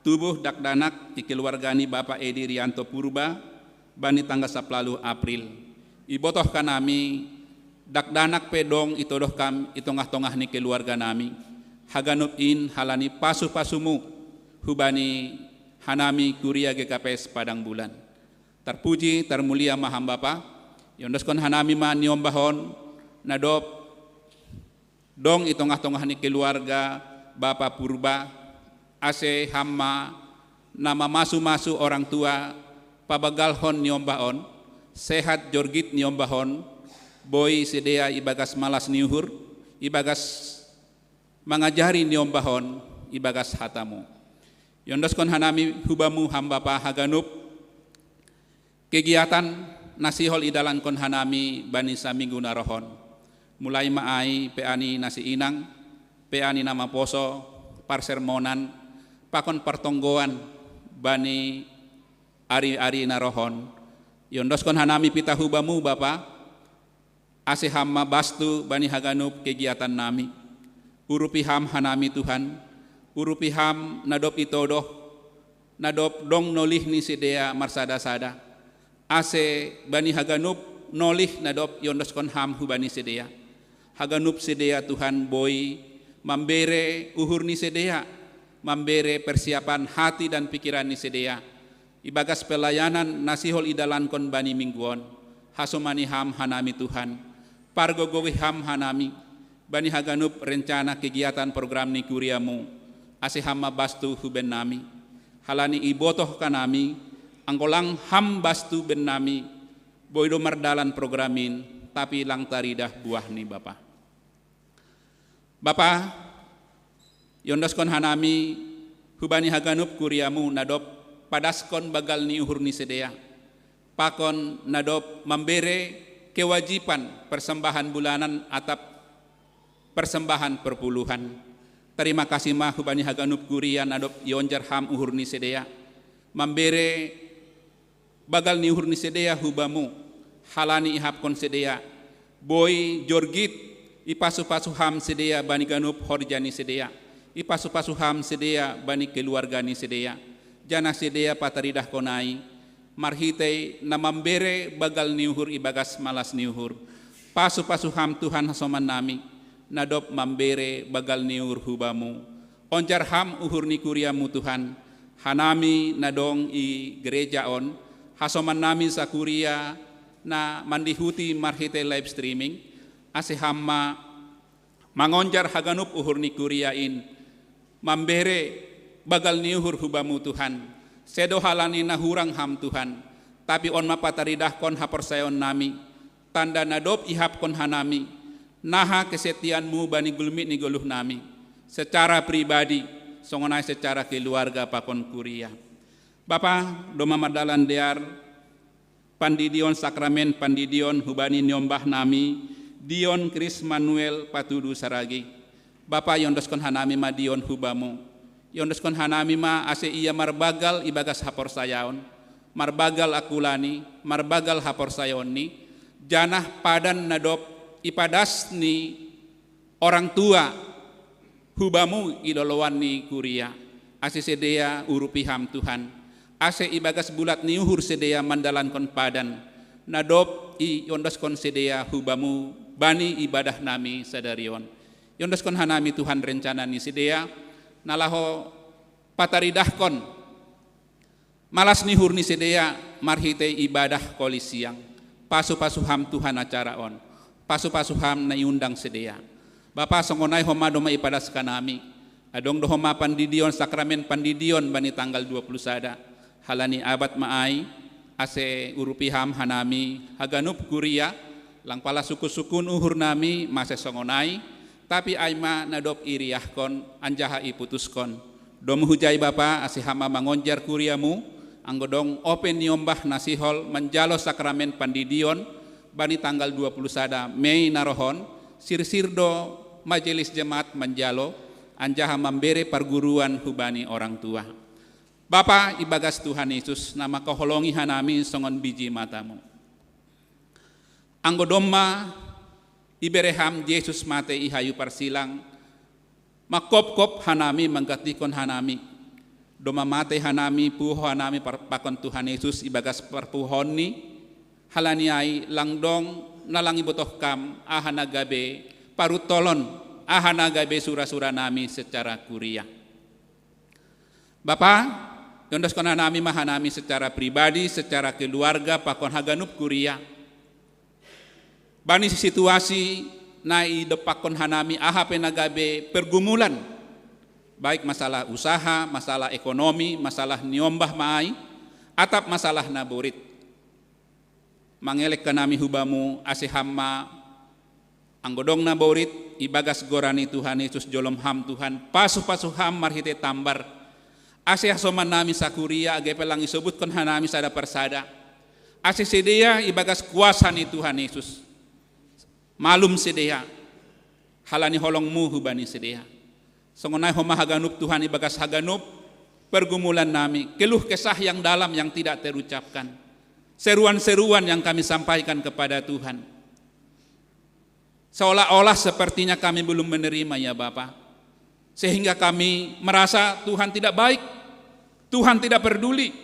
tubuh dakdanak ikeluargani Bapak Edi Rianto Purba bani tangga 10 April ibotoh kanami dakdanak pedong itodoh kam itongah-tongah ni keluarga nami haganup in halani pasu-pasumu hubani hanami kuria GKP Padang Bulan. Terpuji termulia maham Bapa. Yondoskon hanami ma niombahon nadop dong itongah-tongah ni keluarga Bapa Purba ase hamma nama masu-masu orang tua pabagalhon niombahon sehat jorgit niombahon boy sedea ibagas malas niuhur ibagas mangajari niombahon ibagas hatamu. Yondoskon hanami hubamu hamba pa haganup kegiatan nasihol idalan kon hanami bani saminggu narohon mulai maai peani nasi inang peani nama poso parsermonan pakon pertonggoan bani ari-ari narohon yondoskon hanami pita hubamu Bapa ase hamma bastu bani haganup kegiatan nami urupi ham hanami Tuhan urupi ham nadop itodoh nadop dong nolih ni sedea marsada-sada ase bani haganup nolih nadop yondoskon ham hubani sedea haganup sedea Tuhan boy mambere uhur ni sedea mambere persiapan hati dan pikiran ni sedea ibagas pelayanan nasihol idalan kon bani mingguon hasomani ham hanami Tuhan pargogowi ham hanami bani haganup rencana kegiatan program ni kuriamu ase hamma bastu huben nami halani ibotoh kanami angkolang ham bastu ben nami boydo mardalan programin tapi lang taridah buah ni Bapa yondoskon hanami hubani haganup kuriamu nadop padaskon bagal ni uhur ni sedea pakon nadop membere kewajiban persembahan bulanan atap persembahan perpuluhan. Terima kasih mah hubani haganup kurian adop yonjar ham uhur ni sedea mambere bagal ni uhur ni sedea hubamu halani ihap kon sedea boy jorgit ipasu-pasu ham sedea bani ganup horjani sedea ipasu-pasu ham sedea bani keluarga ni sedea jana sedea pataridah konai marhitei namambere bagal ni uhur ibagas malas ni uhur pasu-pasu ham Tuhan hasoman nami nadop mambere bagal niur hubamu onjar ham uhur ni kuriamu Tuhan hanami nadong i gereja on hasoman nami sakuria na mandihuti marhite live streaming, ase hamma mangonjar haganup uhur ni kuriain, mambere bagal ni uhur hubamu Tuhan, sedo halani na hurang ham Tuhan, tapi on mapataridah kon haporsayon nami, tanda nadop ihap kon hanami, naha kesetianmu bani gulmit ni goluh nami, secara pribadi, songonai secara keluarga pakon kuria. Bapa, doma madalan dear, pandidion sakramen pandidion hubani nyombah nami, dion Kris Manuel patudu saragi. Bapa yondoskon hanami ma dion hubamu, yondoskon hanami ma ase iya marbagal ibagas hapor sayaon, marbagal akulani, marbagal hapor sayaon ni, janah padan nadop ipadas ni orang tua hubamu idolowan ni kuria, ase sedea urupiham Tuhan, ase ibagas bulat ni uhur sedea mandalan kon padan, nadop i yondos kon sedea hubamu bani ibadah nami sadarion. Yondos kon hanami Tuhan rencana ni sedea, nalaho pataridah kon, malas ni hur ni sedea marhite ibadah kolisiang, pasu-pasuham Tuhan acara on, pasu-pasuham na iundang sedea. Bapa songonai homa doma ipadas kanami, adong do homa pandidion sakramen pandidion bani tanggal 20 sada, halani abad maai, ase urupiham hanami haganup kuria, lang pala suku-sukun uhur nami mase songonai, tapi aima nadop iriahkon anjaha iputuskon. Dom hujai Bapa ase hama mangonjar kuriamu, anggodong open niombah nasihol menjalo sakramen pandidion bani tanggal 20 sada Mei narohon, sirsirdo majelis jemaat menjalo anjaha membere perguruan hubani orang tua. Bapa ibagas Tuhan Yesus, nama koholongi hanami songon biji matamu. Anggodomma ibereham Yesus mate ihayu parsilang, makop-kop hanami manggatikon hanami, doma mate hanami puho hanami pakon Tuhan Yesus ibagas perpuhon ni, halani ay langdong nalangi botoh kam ahanagabe parutolon ahanagabe sura-sura nami secara kuria. Bapa, yondos kona nami mahanami secara pribadi, secara keluarga pakon haganup kuria. Bani situasi na idepakon hanami ahape nagabe pergumulan, baik masalah usaha, masalah ekonomi, masalah niombah maai, atap masalah naburit. Mangelek kanami hubamu ase hamma anggodong naburit ibagas gorani Tuhan Yesus jolom ham Tuhan, pasu-pasu ham marhite tambar, ase asoman nami sakuria age pelang isebut kon hanami sada persada, ase sedia ibagas kuasa ni Tuhan Yesus. Malum sedea, halani holongmu hubani sedea. Songonai homa haganup Tuhan ibagas haganup pergumulan nami, keluh kesah yang dalam yang tidak terucapkan, seruan-seruan yang kami sampaikan kepada Tuhan. Seolah-olah sepertinya kami belum menerima ya Bapa, sehingga kami merasa Tuhan tidak baik, Tuhan tidak peduli,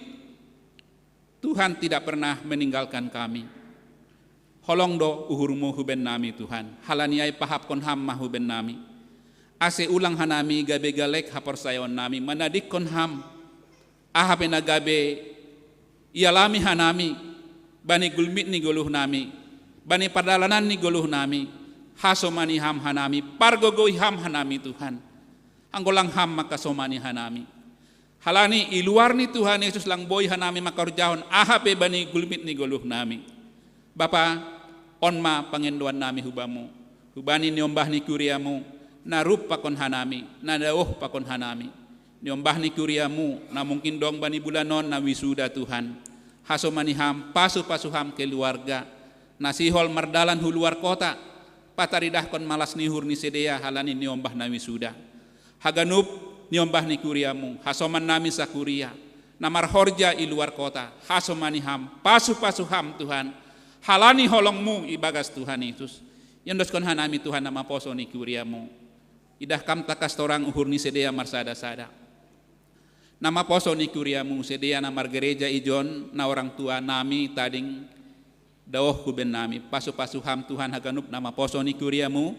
Tuhan tidak pernah meninggalkan kami. Holong do uhurmu huben nami Tuhan, halaniai pahap kon ham mahuben nami, ase ulang hanami gabe galek hapor sayon nami, manadik kon ham, ahape nagabe ialami hanami, bani gulmit ni goluh nami, bani pardalanan ni goluh nami, hasomani ham hanami, pargogoi ham hanami Tuhan, anggolang ham makasomani hanami, halani iluar ni Tuhan Yesus lang boy hanami makorjahon, ahape bani gulmit ni goluh nami. Bapa, onma pangenduan nami hubamu, hubani niombah ni kuriamu, narup pakon hanami, nadauh pakon hanami, niombah ni kuriamu, na mungkin dong bani bulanon na wisuda Tuhan, hasomani ham, pasu-pasu ham keluarga, nasihol mardalan huluar kota, pataridah kon malas nihur ni sedea halani niombah na wisuda, haganup niombah ni kuriamu, hasoman nami sakuria, namar horja i luar kota, hasomani ham, pasu-pasu ham Tuhan, halani holongmu ibagas Tuhan Yesus, yondos kon hanami Tuhan nama poso ni kuriamu, idah kam takas torang uhur ni sedea marsada-sada, nama poso ni kuriamu sedea namar gereja ijon na orang tua nami tading daoh kuben nami, pasu-pasu ham Tuhan haganup nama poso ni kuriamu,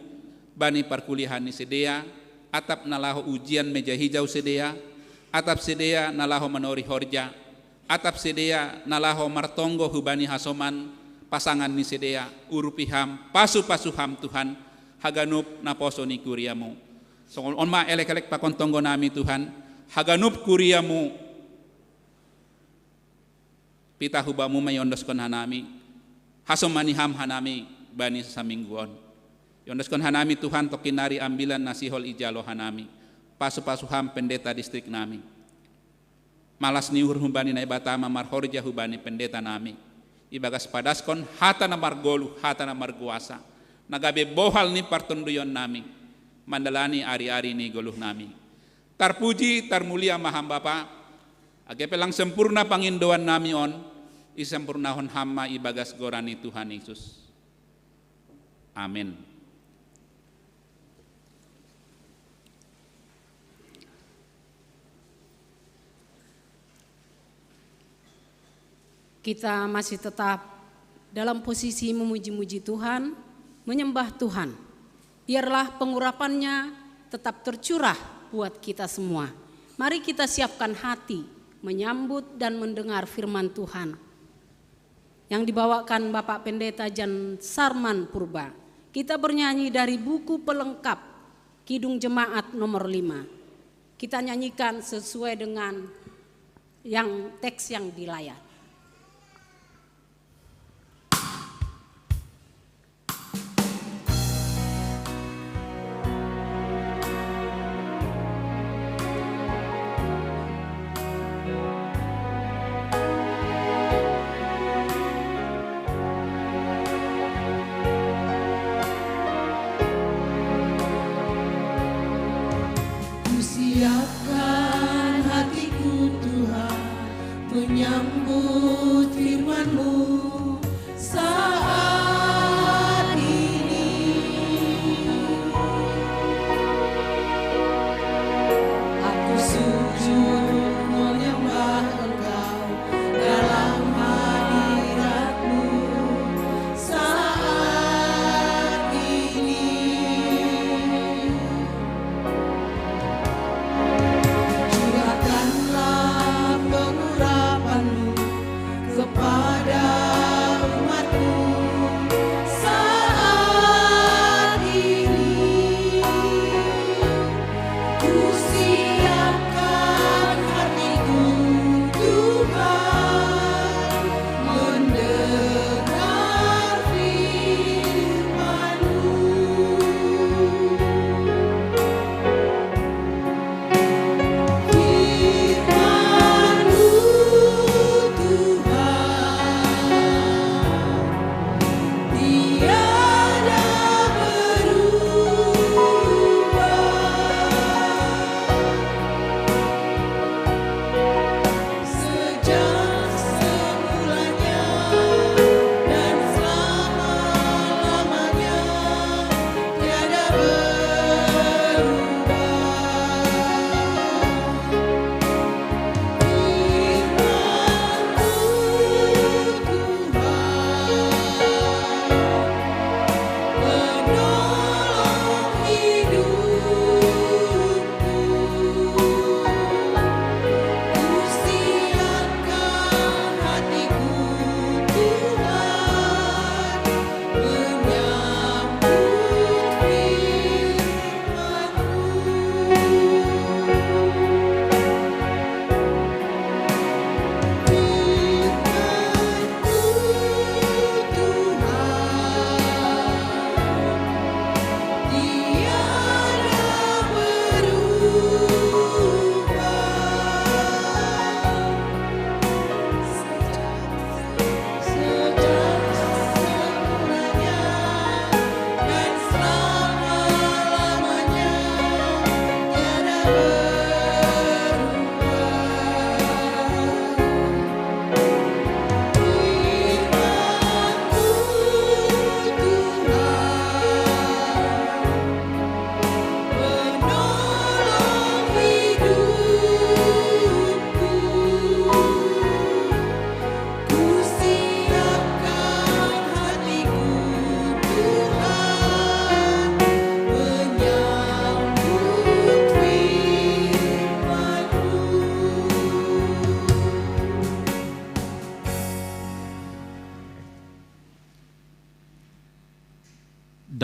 bani perkuliahan ni sedea, atap nalaho ujian meja hijau sedea, atap sedea nalaho menori horja, atap sedea nalaho martonggo hubani hasoman, pasangan ni sedea urupiham pasu-pasuham Tuhan haganup naposo ni kuriamu. So on ma elek-elek pakon tonggo nami Tuhan haganup kuriamu pita hubamu mayondoskon hanami hasom maniham hanami bani samingguon yondoskon hanami Tuhan tokinari ambilan nasihol ijalo hanami pasu-pasuham pendeta distrik nami malas niur hubani na ibatama marhorja hubani pendeta nami ibagas padaskon hata na margolu hata na marguasa nagabe bohal ni partonduyon nami mandalani ari-ari ni goluh nami tarpuji tarmulia maham Bapa agepelang sempurna pangindoan nami on isempurnahon hamma ibagas gorani Tuhan Yesus. Amin. Kita masih tetap dalam posisi memuji-muji Tuhan, menyembah Tuhan. Biarlah pengurapannya tetap tercurah buat kita semua. Mari kita siapkan hati menyambut dan mendengar firman Tuhan yang dibawakan Bapak Pendeta Jan Sarman Purba. Kita bernyanyi dari buku pelengkap Kidung Jemaat nomor 5. Kita nyanyikan sesuai dengan yang teks yang di layar. Siapkan hatiku Tuhan menyambut firman-Mu saat ini. Aku sujud menyembah Engkau dalam hadirat-Mu saat ini. Curahkanlah pengurapan-Mu kepada umat-Mu.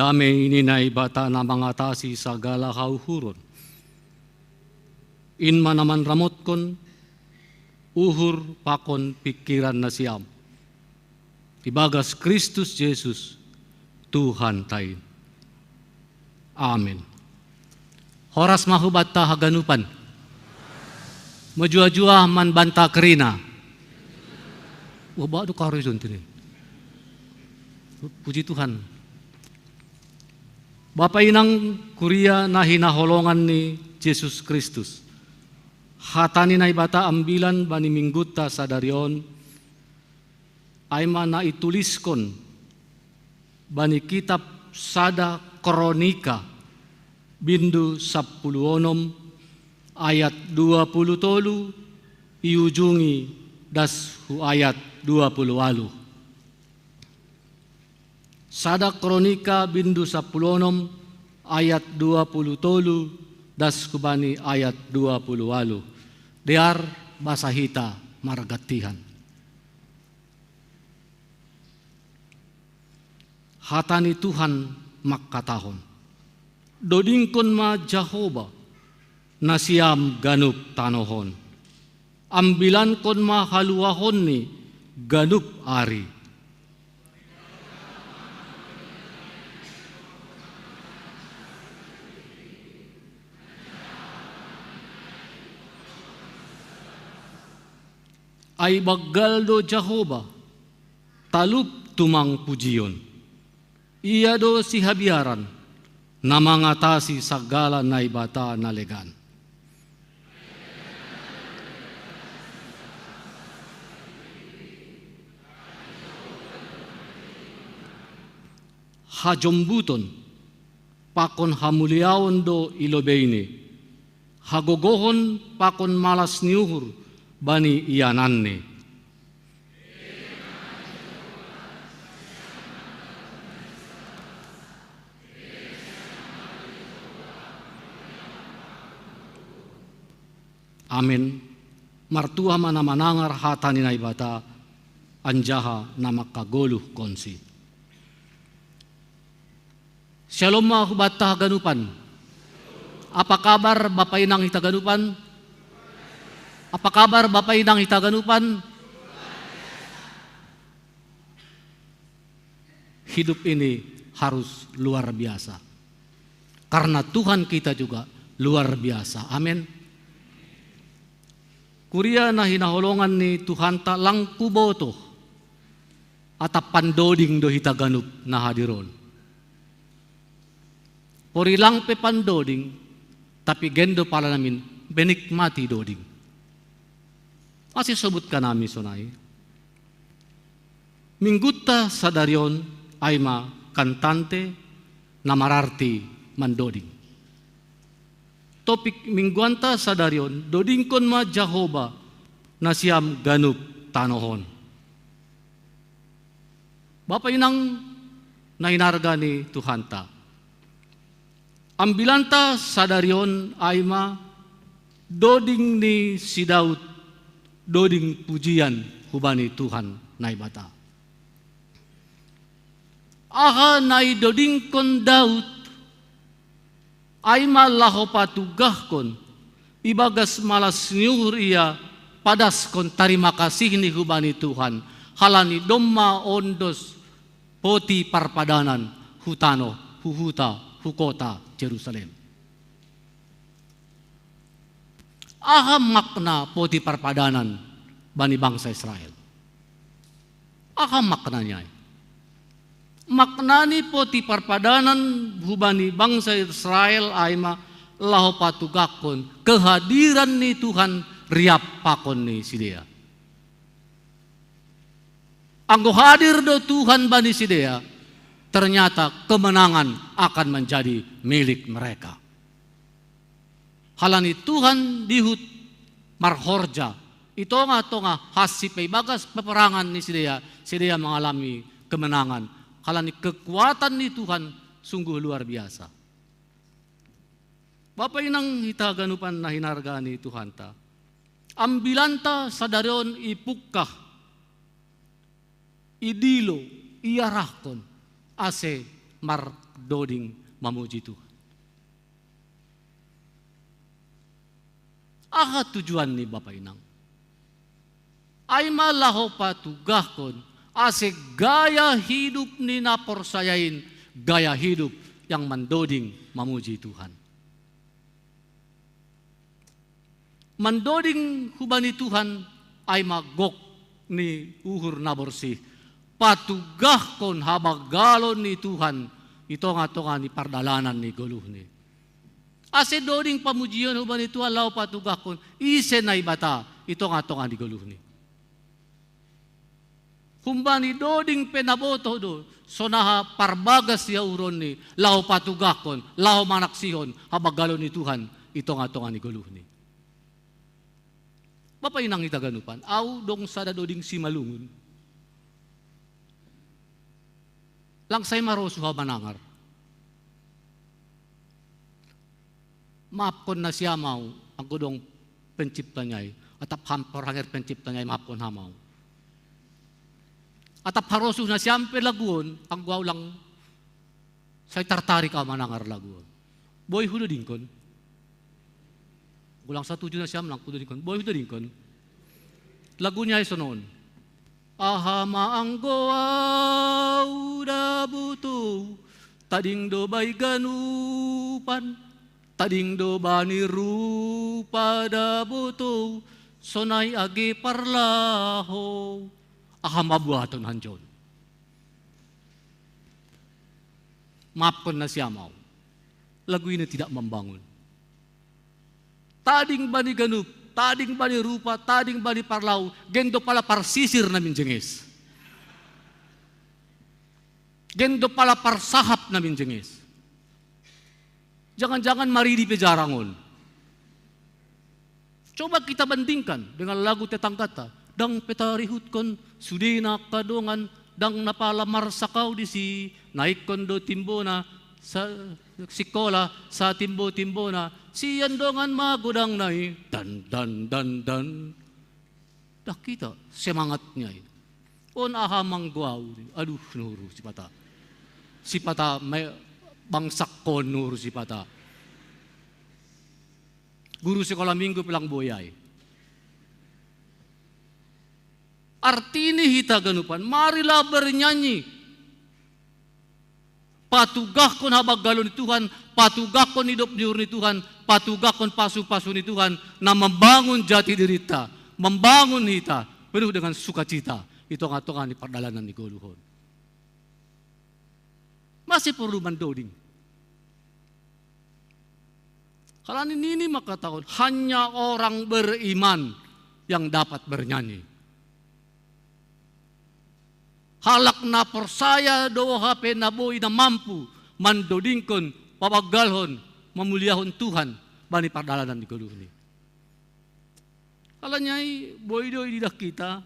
damai ini na ibata na mangatasi sagala kauhuron. Inma naman ramot kon, uhur pakon pikiran na siyam. Ibagas Kristus Yesus, Tuhan tayo. Amen. Horas mahubat ta haganupan. Majua-jua man banta kerina. Wabak do karizon tini. Puji Tuhan. Bapak inang kuria na hinaholongan ni Yesus Kristus. Hatani na ibata ambilan bani mingguta sadarion. Aima na ituliskon bani kitab sada kronika bindu 10 ayat 20 iujungi das hu ayat 28. Sada kronika bindu 10 ayat 27 das kubani ayat 28. Dear basahita margatihan. Hatani Tuhan makkatahon. Dodingkon ma Jehovah nasiam ganup tanohon. Ambilan kon ma haluahon ni ganup ari. Ay baggal do Jehovah talup tumang pujion. Iya do si habiaran na mangatasi sagala na ibata na legan. Hajombuton pakon hamuliaon do ilobeini. Hagogohon pakon malas niuhur bani iyananne. Amin. Martua mana manangar hatani na ibata anjaha na makagoluh konsi. Shalom ma hubata ganupan. Apa kabar Bapak Inang Hitaganupan? Apa kabar Bapak Inang Hitaganupan? Hidup ini harus luar biasa. Karena Tuhan kita juga luar biasa. Amin. Kuria na hinaholongan ni Tuhan ta lang kuboto atap pandoding do hitaganup na hadiron. Pori lang pe pandoding tapi gendo pala namin benikmati doding. Masih sebut ka nami sonai. Mingguta sadarion aima kantante namararti mandoding. Topik mingguanta sadarion dodingkon ma Jehovah nasiam ganup tanohon. Bapak Inang nainarga ni Tuhanta. Ambilanta sadarion aima doding ni si Daud doding pujian hubani Tuhan naibata. Aha nai dodingkon Daud aima laho patugahkon ibagas malas nyuhur ia padaskon tarima kasih ni hubani Tuhan halani domma ondos poti parpadanan hutano huhuta hukota Jerusalem. Aha makna poti parpadanan bani bangsa Israel. Aha maknanya. Maknani poti parpadanan hubani bangsa Israel aima laho patugakon kehadiran ni Tuhan riap pakon ni sidea. Anggo hadir do Tuhan bani sidea ternyata kemenangan akan menjadi milik mereka. Halani Tuhan dihut marhorja itonga-tonga hasipai bagas peperangan ni sidea mengalami kemenangan. Halani kekuatan ni Tuhan sungguh luar biasa. Bapak Inang hitaganupan na hinarga ni Tuhan ta. Ambilanta sadarion ipukkah idilo iarahkon ase mar doding mamuji Tuhan. Aha tujuan ni Bapak Inang. Ay malaho patugahkon ase gaya hidup ni naporsayain, gaya hidup yang mendoding mamuji Tuhan. Mendoding hubani Tuhan ay magok ni uhur na bersih. Patugahkon habagalon ni Tuhan ito nga ni pardalanan ni guluh ni. Ase doding pamujian hubani Tuhan lau patugahkon ise na ibata ito nga ni guluh ni. Humbani doding penaboto do sonaha parbagas ya uron ni lau patugahkon lau manaksihon habagalon ni Tuhan ito nga ni guluh ni. Bapak Inang itaganupan, au dong sada doding si malungun. Langsay marosuha manangar. Maapkon na siya mau, ang kudong pencipta niya, atap hampor hangir pencipta niya, maapkon hamaw. Atap harosuh na siya laguon, ang guaw lang say tartari ka manangar laguon. Boy hudo dingkon. Gulang sa tujuh na siyam lang kudo dingkon. Boy hudo dingkon. Lagu niya ay sonon. Ahama ang goaw da buto, tading do bay ganupan, tading do bani rupa da buto, sonay agi parlaho. Ahama buhaton hanjon. Maapkon na siya mau. Lagu ini tidak membangun. Tading bani ganup, tading bani rupa, tading bani parlau, gendo pala parsisir namin jengis. Gendo pala parsahap namin jengis. Jangan-jangan mari di pejarangon. Coba kita bandingkan dengan lagu tetang kata. Dang petarihut kon sudina kadongan, dang napalamar sakau di si naik kondo timbona sa sikola sa timbo-timbona siyan dongan magudang nai dan. Dah kita semangatnya itu. On ahamang guaw. Aduh nuru si pata. Si pata may bangsak kon nuru si pata. Guru sekolah minggu pilang boyay. Artini hita ganupan, marilah bernyanyi. Patugahkon habagalon ni Tuhan, patugahkon hidup diur ni Tuhan, patugahkon pasu-pasu ni Tuhan, na membangun jati dirita, membangun hita, penuh dengan sukacita. Itu ngatongan ni pardalanan ni guluhon. Masih perlu mendoding. Kalau ini maka tahun, hanya orang beriman yang dapat bernyanyi. Halak na persaya doha penaboy na mampu mandodingkon pabagalhon memuliahon Tuhan bani pardalanan di guluh ni. Kalanyay boydoy di dah kita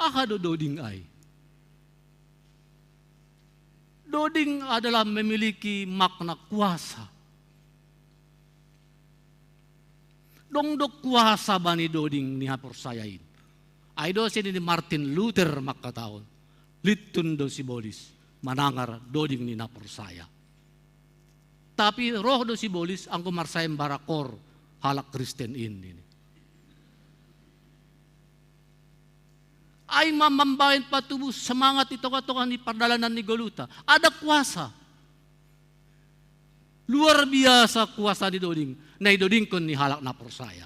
ahado doding ay. Doding adalah memiliki makna kuasa. Dongdok kuasa bani doding ni hapersayain. Aido sini ni Martin Luther makataon. Litun do sibolis manangar doding ni napersaya. Tapi roh do sibolis ang kumarsayang barakor halak Kristen ini. Ay mamambayan patubuh semangat ito katokan ni pardalanan ni Goluta. Ada kuasa. Luar biasa kuasa di doding. Na idoding ko ni halak napersaya.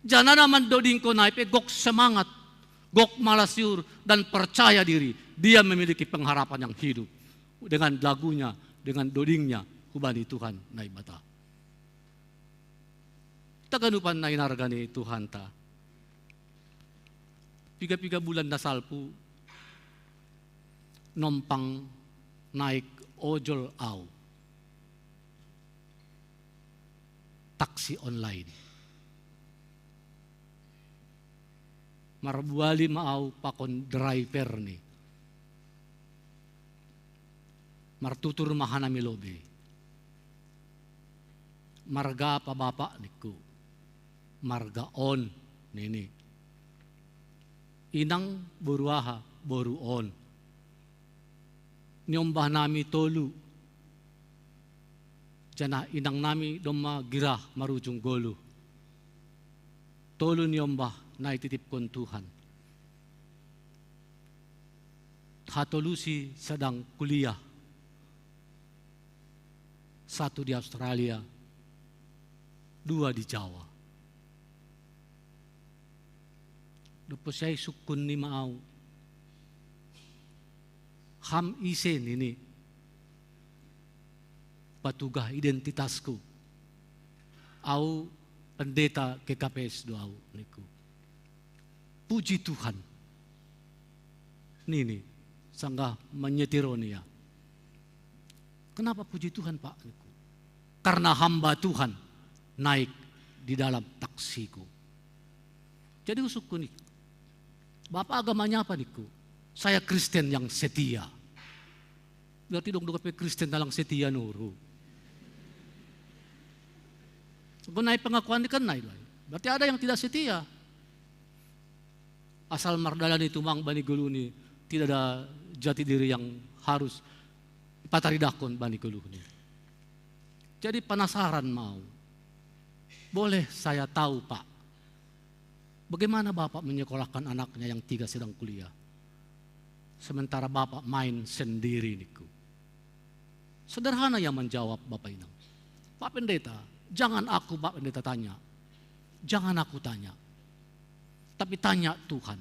Jana naman doding ko na ipegok semangat. Gok malasyur dan percaya diri. Dia memiliki pengharapan yang hidup. Dengan lagunya, dengan dodingnya, hubani Tuhan na ibata. Taganupan na inargani Tuhan ta. Piga-piga bulan na salpu, nompang naik ojol aw. Taksi online. Marbuali maaw pakon driver ni. Martutur mahanami lobi. Marga pa bapa niku. Marga on nini. Inang buruaha boruon. niombah nami tolu. Jana inang nami doma girah marujung golu. Tolu niombah na ititipkon Tuhan. Hatolusi sedang kuliah. Satu di Australia, 2 di Jawa. Dopo siya sukun ni maaw. Ham isen ini. Patugah identitasku. Au pendeta KKPS doau niku. Puji Tuhan. Nini sanggah menyetironia. Kenapa puji Tuhan Pak? Niku. Karena hamba Tuhan naik di dalam taksiku. Jadi usukku nih. Bapak agamanya apa niku? Saya Kristen yang setia. Berarti dong Kristen dalam setia nuru. Kung naik pengakuan ini kan naik. Berarti ada yang tidak setia. Asal mardalan itu mang bani guluni tidak ada jati diri yang harus pataridakon bani guluni. Jadi penasaran mau. Boleh saya tahu Pak, bagaimana Bapak menyekolahkan anaknya yang 3 sedang kuliah? Sementara Bapak main sendiri niku. Sederhana yang menjawab Bapak Inang. Pak Pendeta, jangan aku Pak Pendeta tanya. Jangan aku tanya. Tapi tanya Tuhan.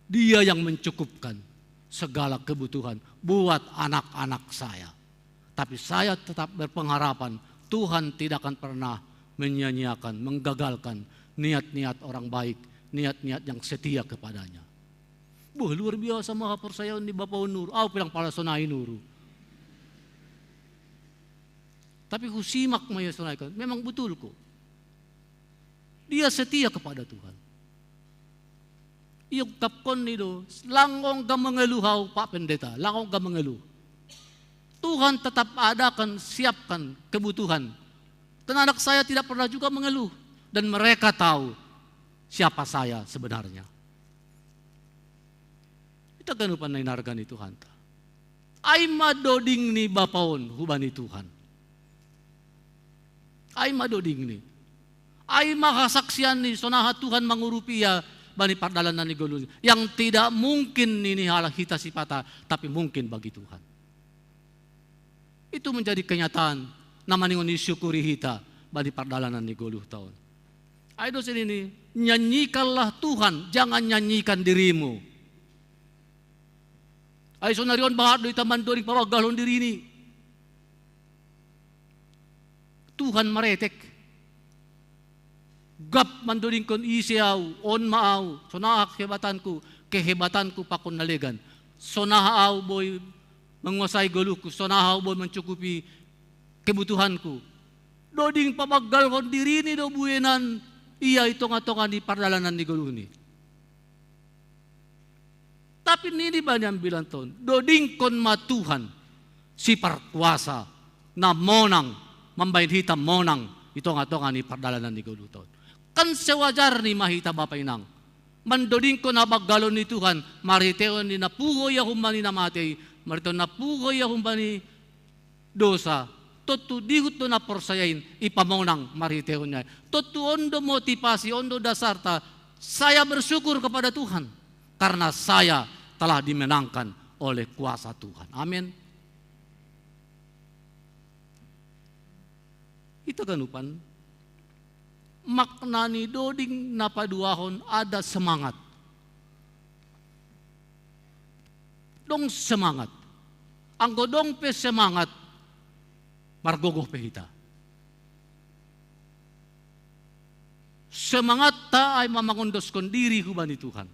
Dia yang mencukupkan segala kebutuhan buat anak-anak saya. Tapi saya tetap berpengharapan Tuhan tidak akan pernah menyanyiakan, menggagalkan niat-niat orang baik, niat-niat yang setia kepadanya. Luar biasa maha percayaan ni Bapak Nur. Aku bilang pala sonai nuru. Tapi ku simak maya sonaikan. Memang betul kok. Dia setia kepada Tuhan. Iyong kapkon nito, langong ka mengeluhaw Pak Pendeta, langong ka mengeluh. Tuhan tetap adakan, siapkan kebutuhan. Dan anak saya tidak pernah juga mengeluh. Dan mereka tahu siapa saya sebenarnya. Kita ganupan na inargan ni Tuhan. Ay madoding ni bapaon hubani Tuhan. Ay madoding ni. Ay makasaksian ni sonaha Tuhan mangurupiya bani pardalanan ni Gulu. Yang tidak mungkin ninihala hita sipata, tapi mungkin bagi Tuhan. Itu menjadi kenyataan na maningon isyukuri hita bani pardalanan ni Gulu taon. Ay dosen ini, nyanyikanlah Tuhan, jangan nyanyikan dirimu. Ay sonarion bahat do itaman doring pawagalon diri ini. Tuhan meretek. Gap mandoring kon isiaw, on maaw, sonaak kehebatanku pakon nalegan. Sonahaaw boy menguasai goluku, sonahaaw boy mencukupi kebutuhanku. Doding pabagal kon diri ni do buenan, iya itonga-tonga di pardalanan ni goluni. Tapi nini ba niyang bilang ton, doding kon matuhan, si parkuasa na monang, mambayin hitam monang, itonga-tonga ni pardalanan ni goluton. Kan sewajar ni mahita Bapak Inang. Mandoding ko na baggalon ni Tuhan, mariteon ni napugoy akong mani namatay, marito napugoy akong mani dosa, totu digut to na porsayain, ipamonang mariteon niya. Totu ondo motivasi, ondo dasarta, saya bersyukur kepada Tuhan, karena saya telah dimenangkan oleh kuasa Tuhan. Amin. Itu ganupan. Makna ni doding napaduahon ada semangat. Dong semangat. Ang godong pe semangat, margogoh pe hita. Semangat ta ay mamangondos kon diri hubani Tuhan.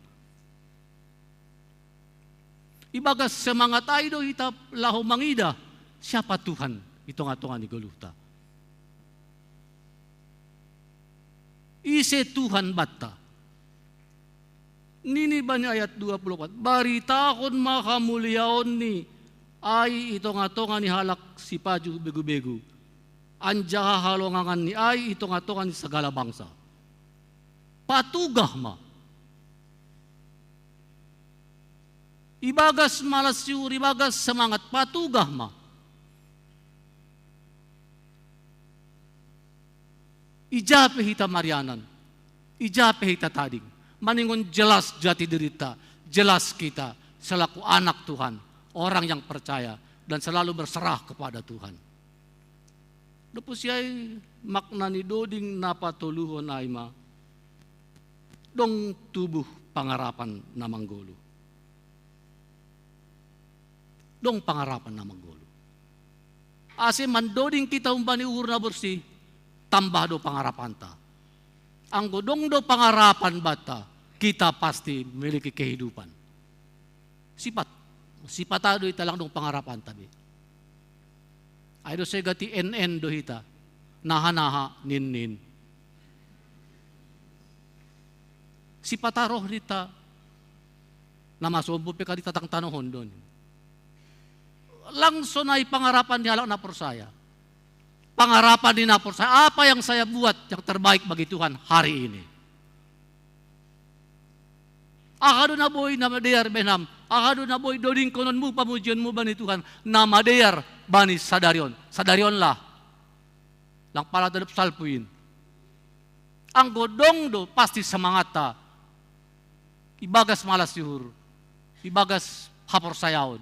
Ibagas semangat ay do hita laho mangida, siapa Tuhan? Itonga-tonga ni Goluta. Ise Tuhan batta. Nini ba ni ayat 24? Barita kon makamuliaon ni ay itonga-tonga ni halak si paju begu-begu. Anja halongangan ni ay itonga-tonga ni segala bangsa. Patugah ma. Ibagas malas yuri, ibagas semangat patugah ma. Ijape hita marianan, ijape hita tading. Maningon jelas jati derita, jelas kita selaku anak Tuhan, orang yang percaya dan selalu berserah kepada Tuhan. Dapos yay makna ni doding napatuluhon ay ma, dong tubuh pangarapan na manggolo. Dong pangarapan na manggolo. Ase mandoding kita umbani uhur na bersih, tambah do pangarapan ta. Ang godong do pangarapan bata, kita pasti memiliki kehidupan. Sipatado ita lang dong pangarapan tabi. Ay do segati NN do hita, naha-naha nin-nin. Sipataroh dita, na masumpo pe ka dita tang tanohon doon. Langsung ay pangarapan ni halak na persaya. Pangarapan ni na persaya, apa yang saya buat yang terbaik bagi Tuhan hari ini. Akado na boy na madear benam, akado na boy doding konon mo pamujian mo ba ni Tuhan na madear bani sadarion. Sadarion lah. Lang pala dalap salpuin. Ang godong do pasti semangata. Ibagas malas yuhur. Ibagas hapor sayaon.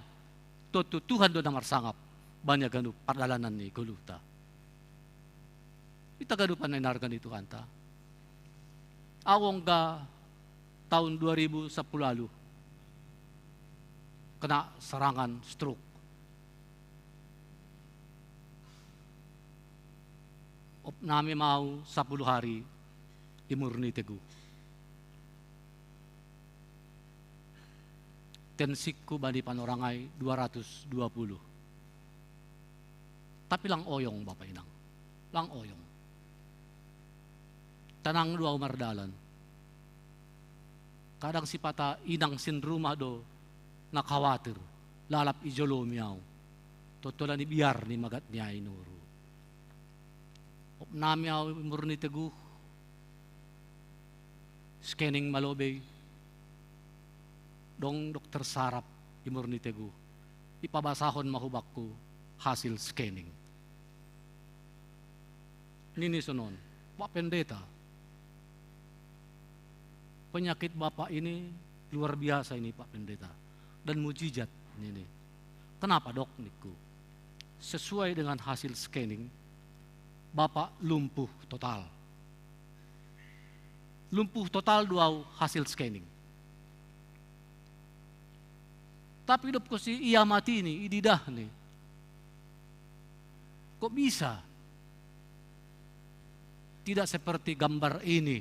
Tuhan do namar sangap. Banyak ganu pardalanan ni guluta. Itagadupan na inargan ni Tuhan ta. Awong ga tahun 2010 lalu kena serangan stroke. Nami mau 10 hari di Murni Teguh. Tensikku bani panorangai 220. Tapi lang oyong Bapak Inang. Lang oyong. Tanang dua umardalan. Kadang si pata inang sindruma do nakawatir. Lalap ijolo miyaw. Totola ni biar ni magat niya inuro. Nami aw Murni Teguh. Scanning malobey. Dong Dr. Sarap di Murni Teguh. Ipabasahon mahubak ko hasil scanning. Nini sunon, Pak Pendeta. Penyakit Bapak ini luar biasa ini Pak Pendeta. Dan mujizat ini. Kenapa dok niku? Sesuai dengan hasil scanning, Bapak lumpuh total. Lumpuh total dua hasil scanning. Tapi hidup ko si iya mati ini, ididah nih. Kok bisa? Tidak seperti gambar ini.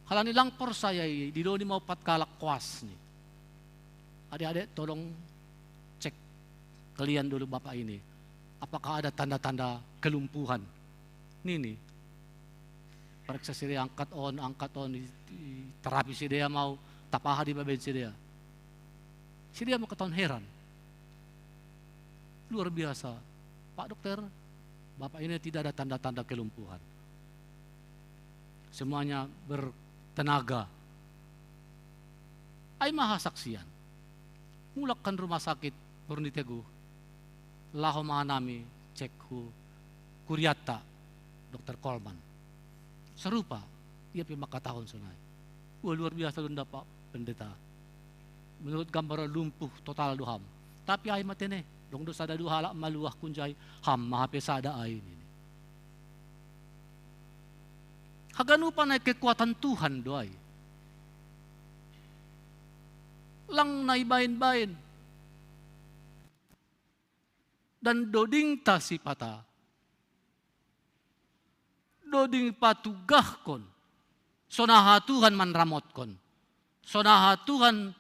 Halani lang por saya, di doon mau pat kalak kuas nih. Adik-adik tolong cek kalian dulu Bapak ini. Apakah ada tanda-tanda kelumpuhan? Nih. Periksa si dia angkat on, terapi si dia mau tapaha di baben si dia. Si dia mau ketahuan heran. Luar biasa. Pak dokter, Bapak ini tidak ada tanda-tanda kelumpuhan. Semuanya bertenaga. Ay maha saksian. Mulakkan rumah sakit Murni Teguh. Laho manami cek hu kuryata Dr. Coleman. Serupa, ia pimaka tahun sunai. Wah luar biasa dunda Pak Pendeta. Menurut gambar lumpuh total duham. Tapi ay matene, dong do sada duhala maluah kunjay ham mahapesada ay ini. Haganupan ay kekuatan Tuhan doay. Lang naibain-bain. Dan doding ta si pata. Doding patugah kon. Sonaha Tuhan manramot kon. Sonaha Tuhan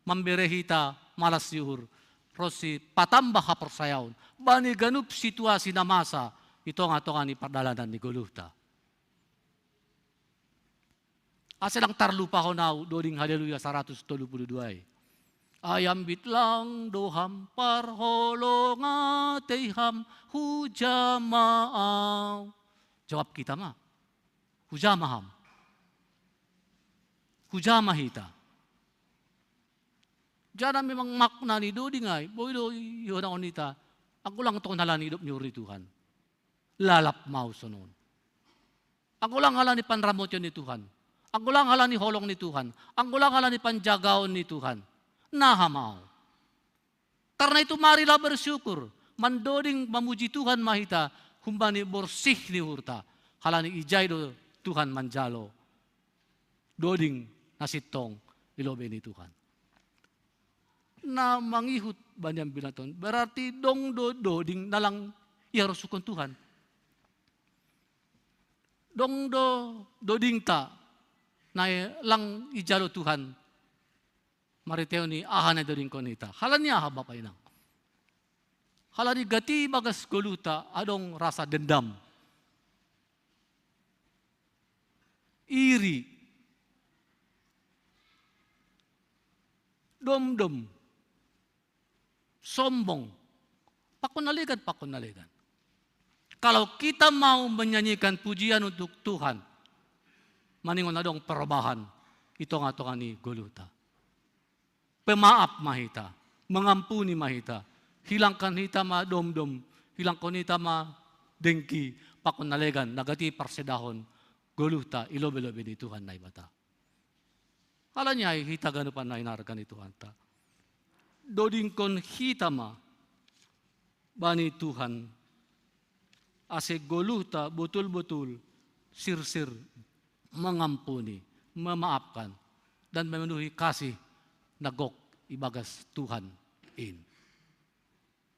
memberehita malas yuhur. Rosi patambah hapersayaon. Bani ganup situasi na masa. Ito nga ni pardalanan ni Guluhta. Asilang tarlupa ko na doding haleluya 132. Ayam bitlang doham parholong ateham hujamaaw. Jawab kita mah. Hujamaham. Hujamahita. Diyan memang makna ni do dingay, boydo yun ang onita, ako lang ito nalan hidup niyo rin Tuhan. Lalap mau sonon. Ako lang hala ni panramot yun ni Tuhan. Ako lang hala ni holong ni Tuhan. Ako lang hala ni panjagaon ni Tuhan. Nahamao. Karena itu marilah bersyukur. Mandoding mamuji Tuhan mahita, humbani borsih ni hurta. Hala ni ijay do Tuhan manjalo. Doding nasitong ilobe ni Tuhan. Na mangihut banyang binaton. Berarti dong doding nalang iharusukon Tuhan. Dong doding ta na lang ijalo Tuhan. Mariteo ni ahan na doding konita. Hala niya haba pa inang. Hala ni gati bagas guluta adong rasa dendam. Iri. Dom-dom. Sombong. Pakunaligan. Kalau kita mau menyanyikan pujian untuk Tuhan, maningon na dong perubahan, ito nga to ni guluta. Pemaaf mahita, mengampuni mahita, hilangkan hita ma dom-dom, hilangkan hita ma dengki, pakunaligan, nagati parsedahon, guluta, ilobe-lobe ni Tuhan na ibata. Hala niya, hita ganupan na inargan ni Tuhan ta. Doding kon hita ma, bani Tuhan, ase goluta betul-betul sir-sir mengampuni, memaafkan, dan memenuhi kasih nagok ibagas Tuhan in.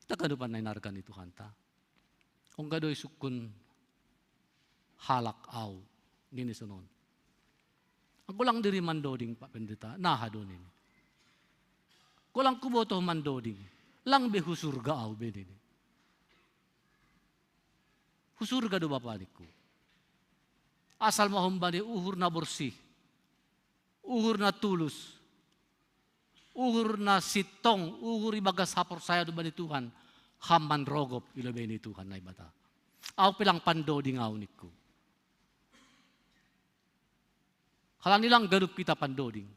Tagadupan na inargan ni Tuhan ta. Kung gadoy sukun halak aw, nini sunon. Ang kulang diri mandoding pa pendeta, nahadonin. Kulang kuboto mandoding, lang behusurga aw bedini. Husurga do bapaniku. Asal mahumbani uhur na bersih, uhur na tulus, uhur na sitong, uhur ibagas hapor saya do bani Tuhan, haman rogop ilobe ni Tuhan na ibata. Aw pilang pandoding aw niku. Halang nilang garup kita pandoding.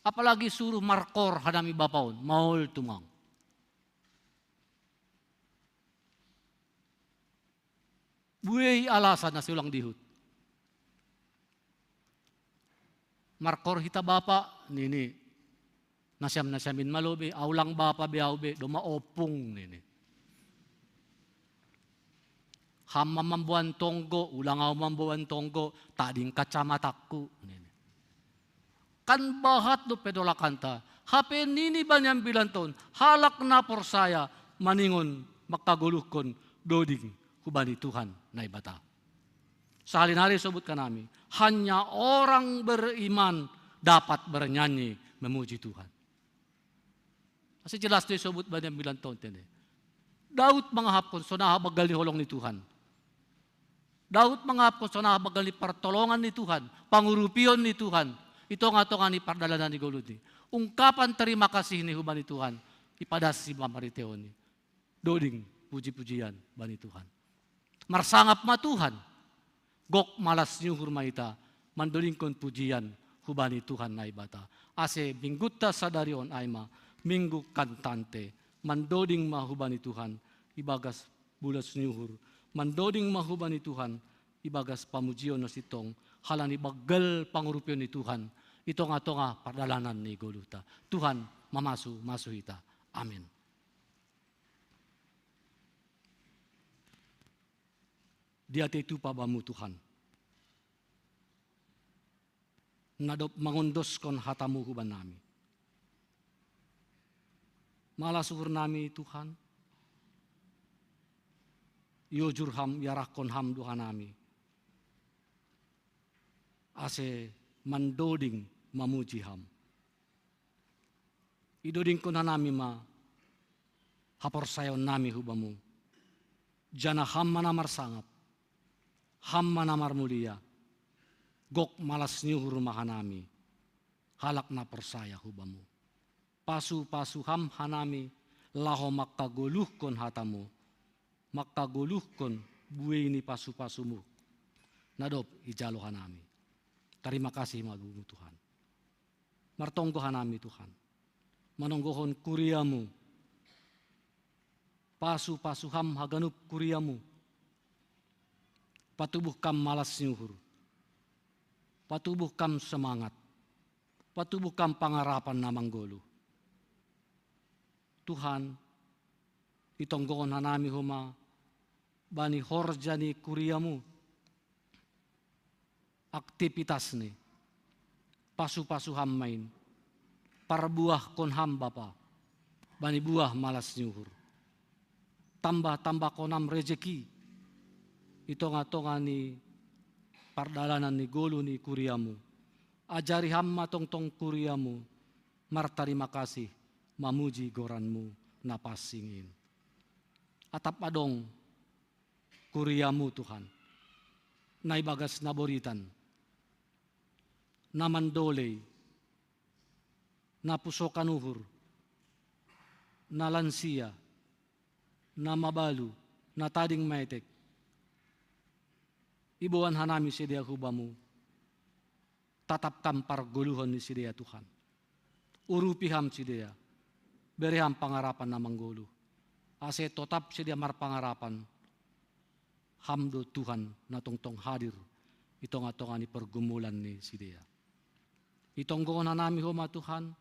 Apalagi suruh markor hadami bapaon, maul tumang. Buhay alasan na silang dihut. Markor hita bapa, nini. Nasyam-nasyamin malobe, aulang bapa biawbe, dumaopong nini. Hamam mambuan tonggo, ulang aw mambuan tonggo, tading kacamatakku nini. Kan bahat do pedola kanta, hape nini banyang bilanton, halak na porsaya, maningon, makagulukon, doding, hubani Tuhan na ibata. Sa halin-halin sebut ka namin, hanya orang beriman dapat bernyanyi memuji Tuhan. Kasi jelas do sebut banyang bilanton tene. Daud mangahapon so nahabagal ni holong ni Tuhan. Daud mangahapon so nahabagal ni pertolongan ni Tuhan, pangurupion ni Tuhan. Ito nga to nga ni pardalanan ni Goludi. Ungkapan terima kasih ni hubani Tuhan, ipadas si Mariteo ni. Doding puji-pujian bani Tuhan. Marsangap ma Tuhan, gok malas niyo hurmaita, mandolingkon pujian, hubani Tuhan na ibata. Ase binggutta sadarion ayma, minggu kantante, mandoding mahubani Tuhan, ibagas bulas nyuhur, mandoding mahubani Tuhan, ibagas pamujion na sitong, halani bagal pangurupion ni Tuhan, ito nga pardalanan ni Goluta. Tuhan masu ita. Amin. Dia itu pabamu Tuhan. Nadop mangondoskan hatamu huban nami. Malah suhur nami Tuhan. Yojur ham yarakon ham Tuhan nami. Ase mandoding mamuji ham. Idoding ko na nami ma hapor sayon nami hubamu. Jana ham manamar sangap. Hamma namar mulia, gok malas nyuhur mahanami, halak na persaya hubamu. Pasu-pasu ham hanami, laho makaguluhkon hatamu, makaguluhkon buwe ini pasu-pasumu. Nadop ijalo hanami. Terima kasih magumu Tuhan. Martonggohan nami Tuhan. Manonggohon kuriamu. Pasu-pasu ham haganup kuriamu. Patubuh kam malas nyuhur. Patubuh kam semangat. Patubuh kam pangarapan na manggolo. Tuhan, itonggohon hanami huma bani horjani kuriamu. Aktivitas ni. Pasu-pasu ham main. Parbuah kon ham bapa. Bani buah malas nyuhur. Tambah-tambah konam rejeki. Itonga-tonga ni pardalanan ni golu ni kuriamu. Ajari hamma tong-tong kuriamu. Martarima kasih mamuji goranmu napasingin. Atap adong kuriamu Tuhan. Naibagas naboritan. Namandoley. Napusokan uhur. Nalansia. Namabalu. Natading maitek. Ibuan hanami sidia hubamu. Tatap kampar guluhan ni sidia Tuhan. Urupiham sidia. Beriham pangarapan na manggulu. Ase totap sidia marpangarapan. Hamdo Tuhan na tongtong hadir. Itonga-tonga ni pergumulan ni sidia. Itonggoon hanami huma Tuhan.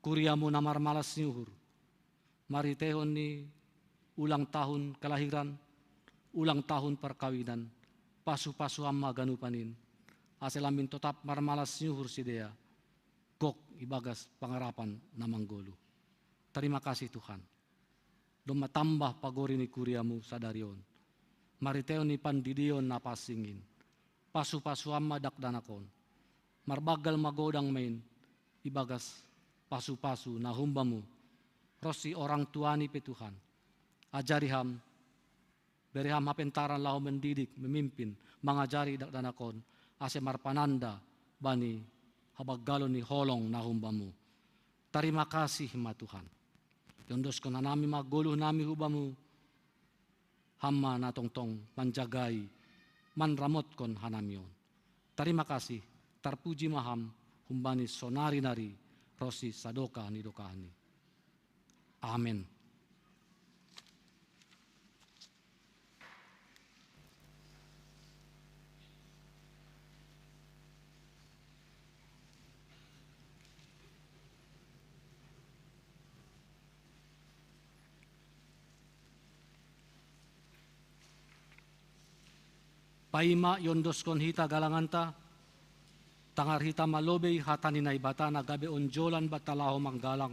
Kuriamu na marmalas niuhur. Maritehon ni ulang tahun kelahiran. Ulang tahun perkawinan. Pasu-pasu amma ganupanin. Aselamin tetap marmalas nyuhur sidea. Gok ibagas pangarapan na manggolo. Terima kasih Tuhan. Doma tambah pagori ni kuriamu sadarion. Mariteon ni pandidion na pasingin. Pasu-pasu amma dakdanakon. Marbagal magodang main. Ibagas pasu-pasu na humbamu. Rosi orang tuani pe Tuhan. Ajariham. Beriham hapentaran lau mendidik, memimpin, mengajari dakdanakon, ase marpananda, bani, habaggalon ni holong na humbamu. Terima kasih ma Tuhan. Yondos ko na nami maguluh nami hubamu, hamma na tongtong manjagai, manramot kon hanamion. Terima kasih, terpuji maham, humbani sonari-nari, rosi sadoka ni dokahani. Amin. Paima yondos kon hita galanganta, tangar hita malobey hataninay bata na gabi onjolan batalaho manggalang,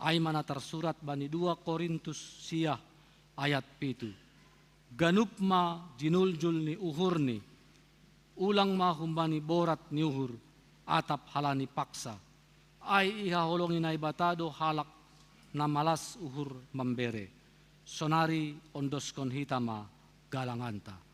ay mana tersurat bani 2 Korintus siya ayat 7. Ganup ma jinuljul ni uhur ni, ulang ma humbani borat ni uhur, atap halani paksa, ay ihaholongin ay batado halak na malas uhur mambere, sonari ondos kon hita ma galanganta.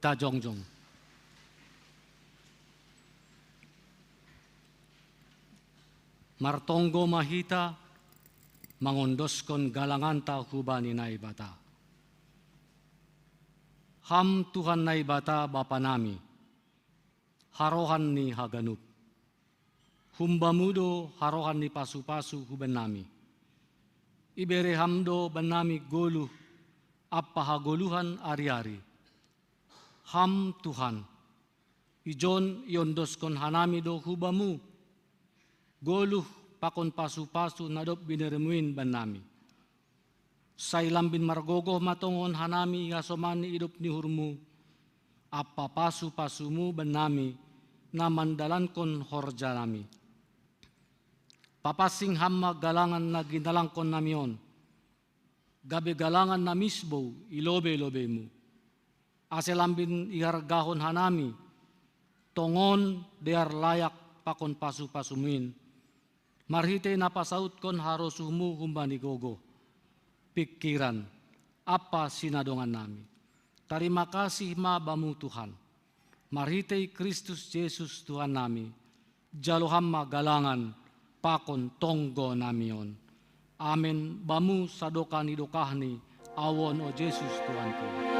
Kita jongjong. Martonggo mahita, mangondoskon galanganta hubani naibata. Ham Tuhan naibata Bapa nami, harohan ni haganup. Humbamudo harohan ni pasu-pasu huban nami. Ibere hamdo banami goluh, apa hagoluhan ari-ari. Ham Tuhan, ijon iondoskon hanami do hubamu, goluh pakon pasu-pasu nadop bineremuin banami. Say lambin margogo matongon hanami yasomani idop ni hurmu, apa pasu-pasumu banami, na mandalankon horja nami. Papasing hamma galangan na ginalangkon namion, gabe galangan na misbo ilobe-lobe mu. Ase lambin ihargahon hanami, tongon dear layak pakon pasu-pasumin. Marhite napasaut kon harosuhmu humbani gogo. Pikiran, apa sinadongan nami. Terima kasih mabamu Tuhan. Marhite Kristus Yesus Tuhan nami. Jaluhamma galangan pakon tonggo namion. Amin. Bamu sadokani dokahni awon o Yesus Tuhanku.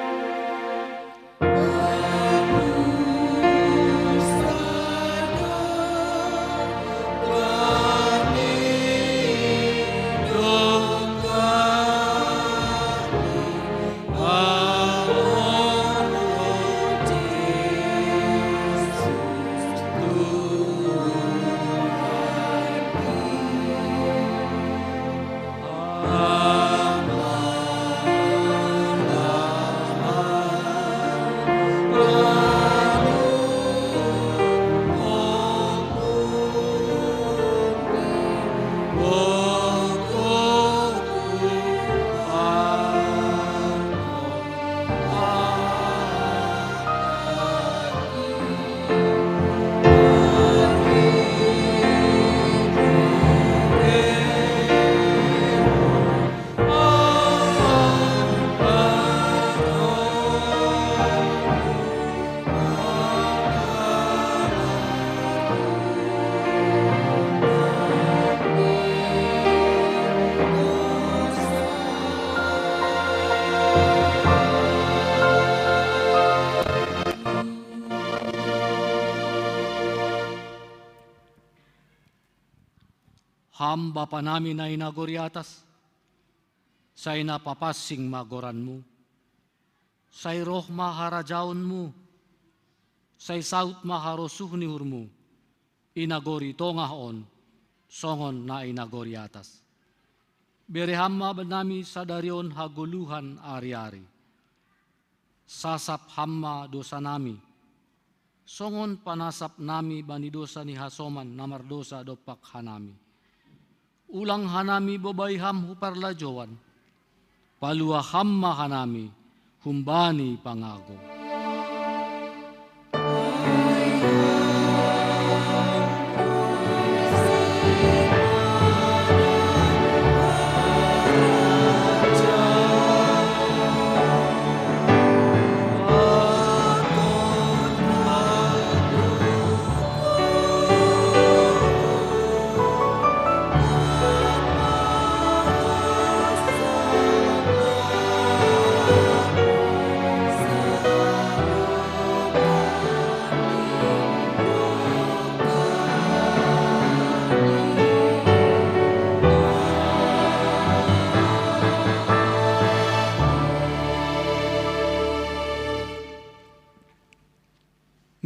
Ham Bapa namin na inagori atas, say napapasing magoranmu, say roh maharajaonmu, say saut maharosuh ni hurmu, inagori tongahon, songon na inagori atas. Berehamma banami sadarion haguluhan ari-ari, sasap hamma dosa nami, songon panasap nami bani dosa ni hasoman namar dosa dopak hanami. Ulang hanami bobay ham huparlajowan, palua hamma hanami humbani pangago.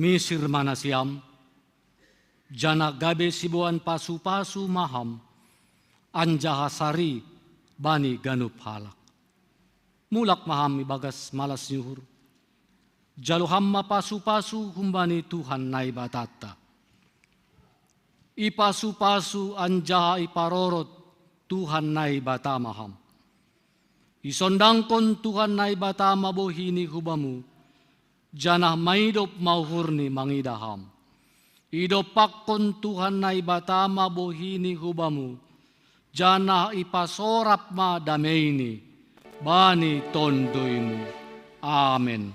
Misir manasiam, jana gabe sibuan pasu-pasu maham, anjahasari bani ganup halak. Mulak maham ibagas malas nyuhur, jaluhamma pasu-pasu humbani Tuhan naibatata. Ipasu-pasu anjaha iparorot Tuhan naibata maham. Isondangkon Tuhan naibata mabohini hubamu, janah maidop mauhurni mangidaham. Idopakkon Tuhan naibata mabohini hubamu, janah ipasorap ma dameini, bani tondoimu. Amen.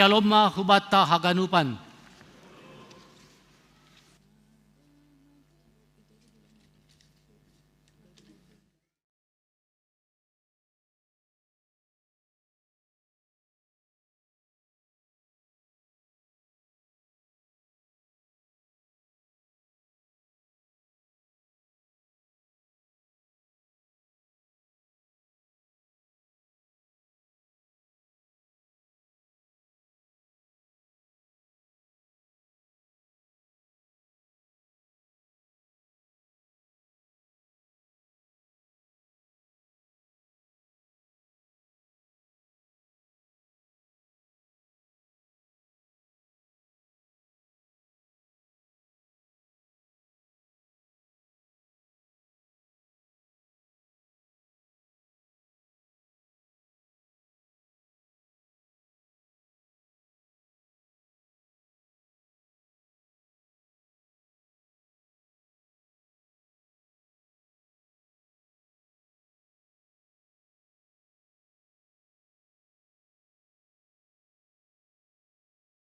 Shalom hubata haganupan.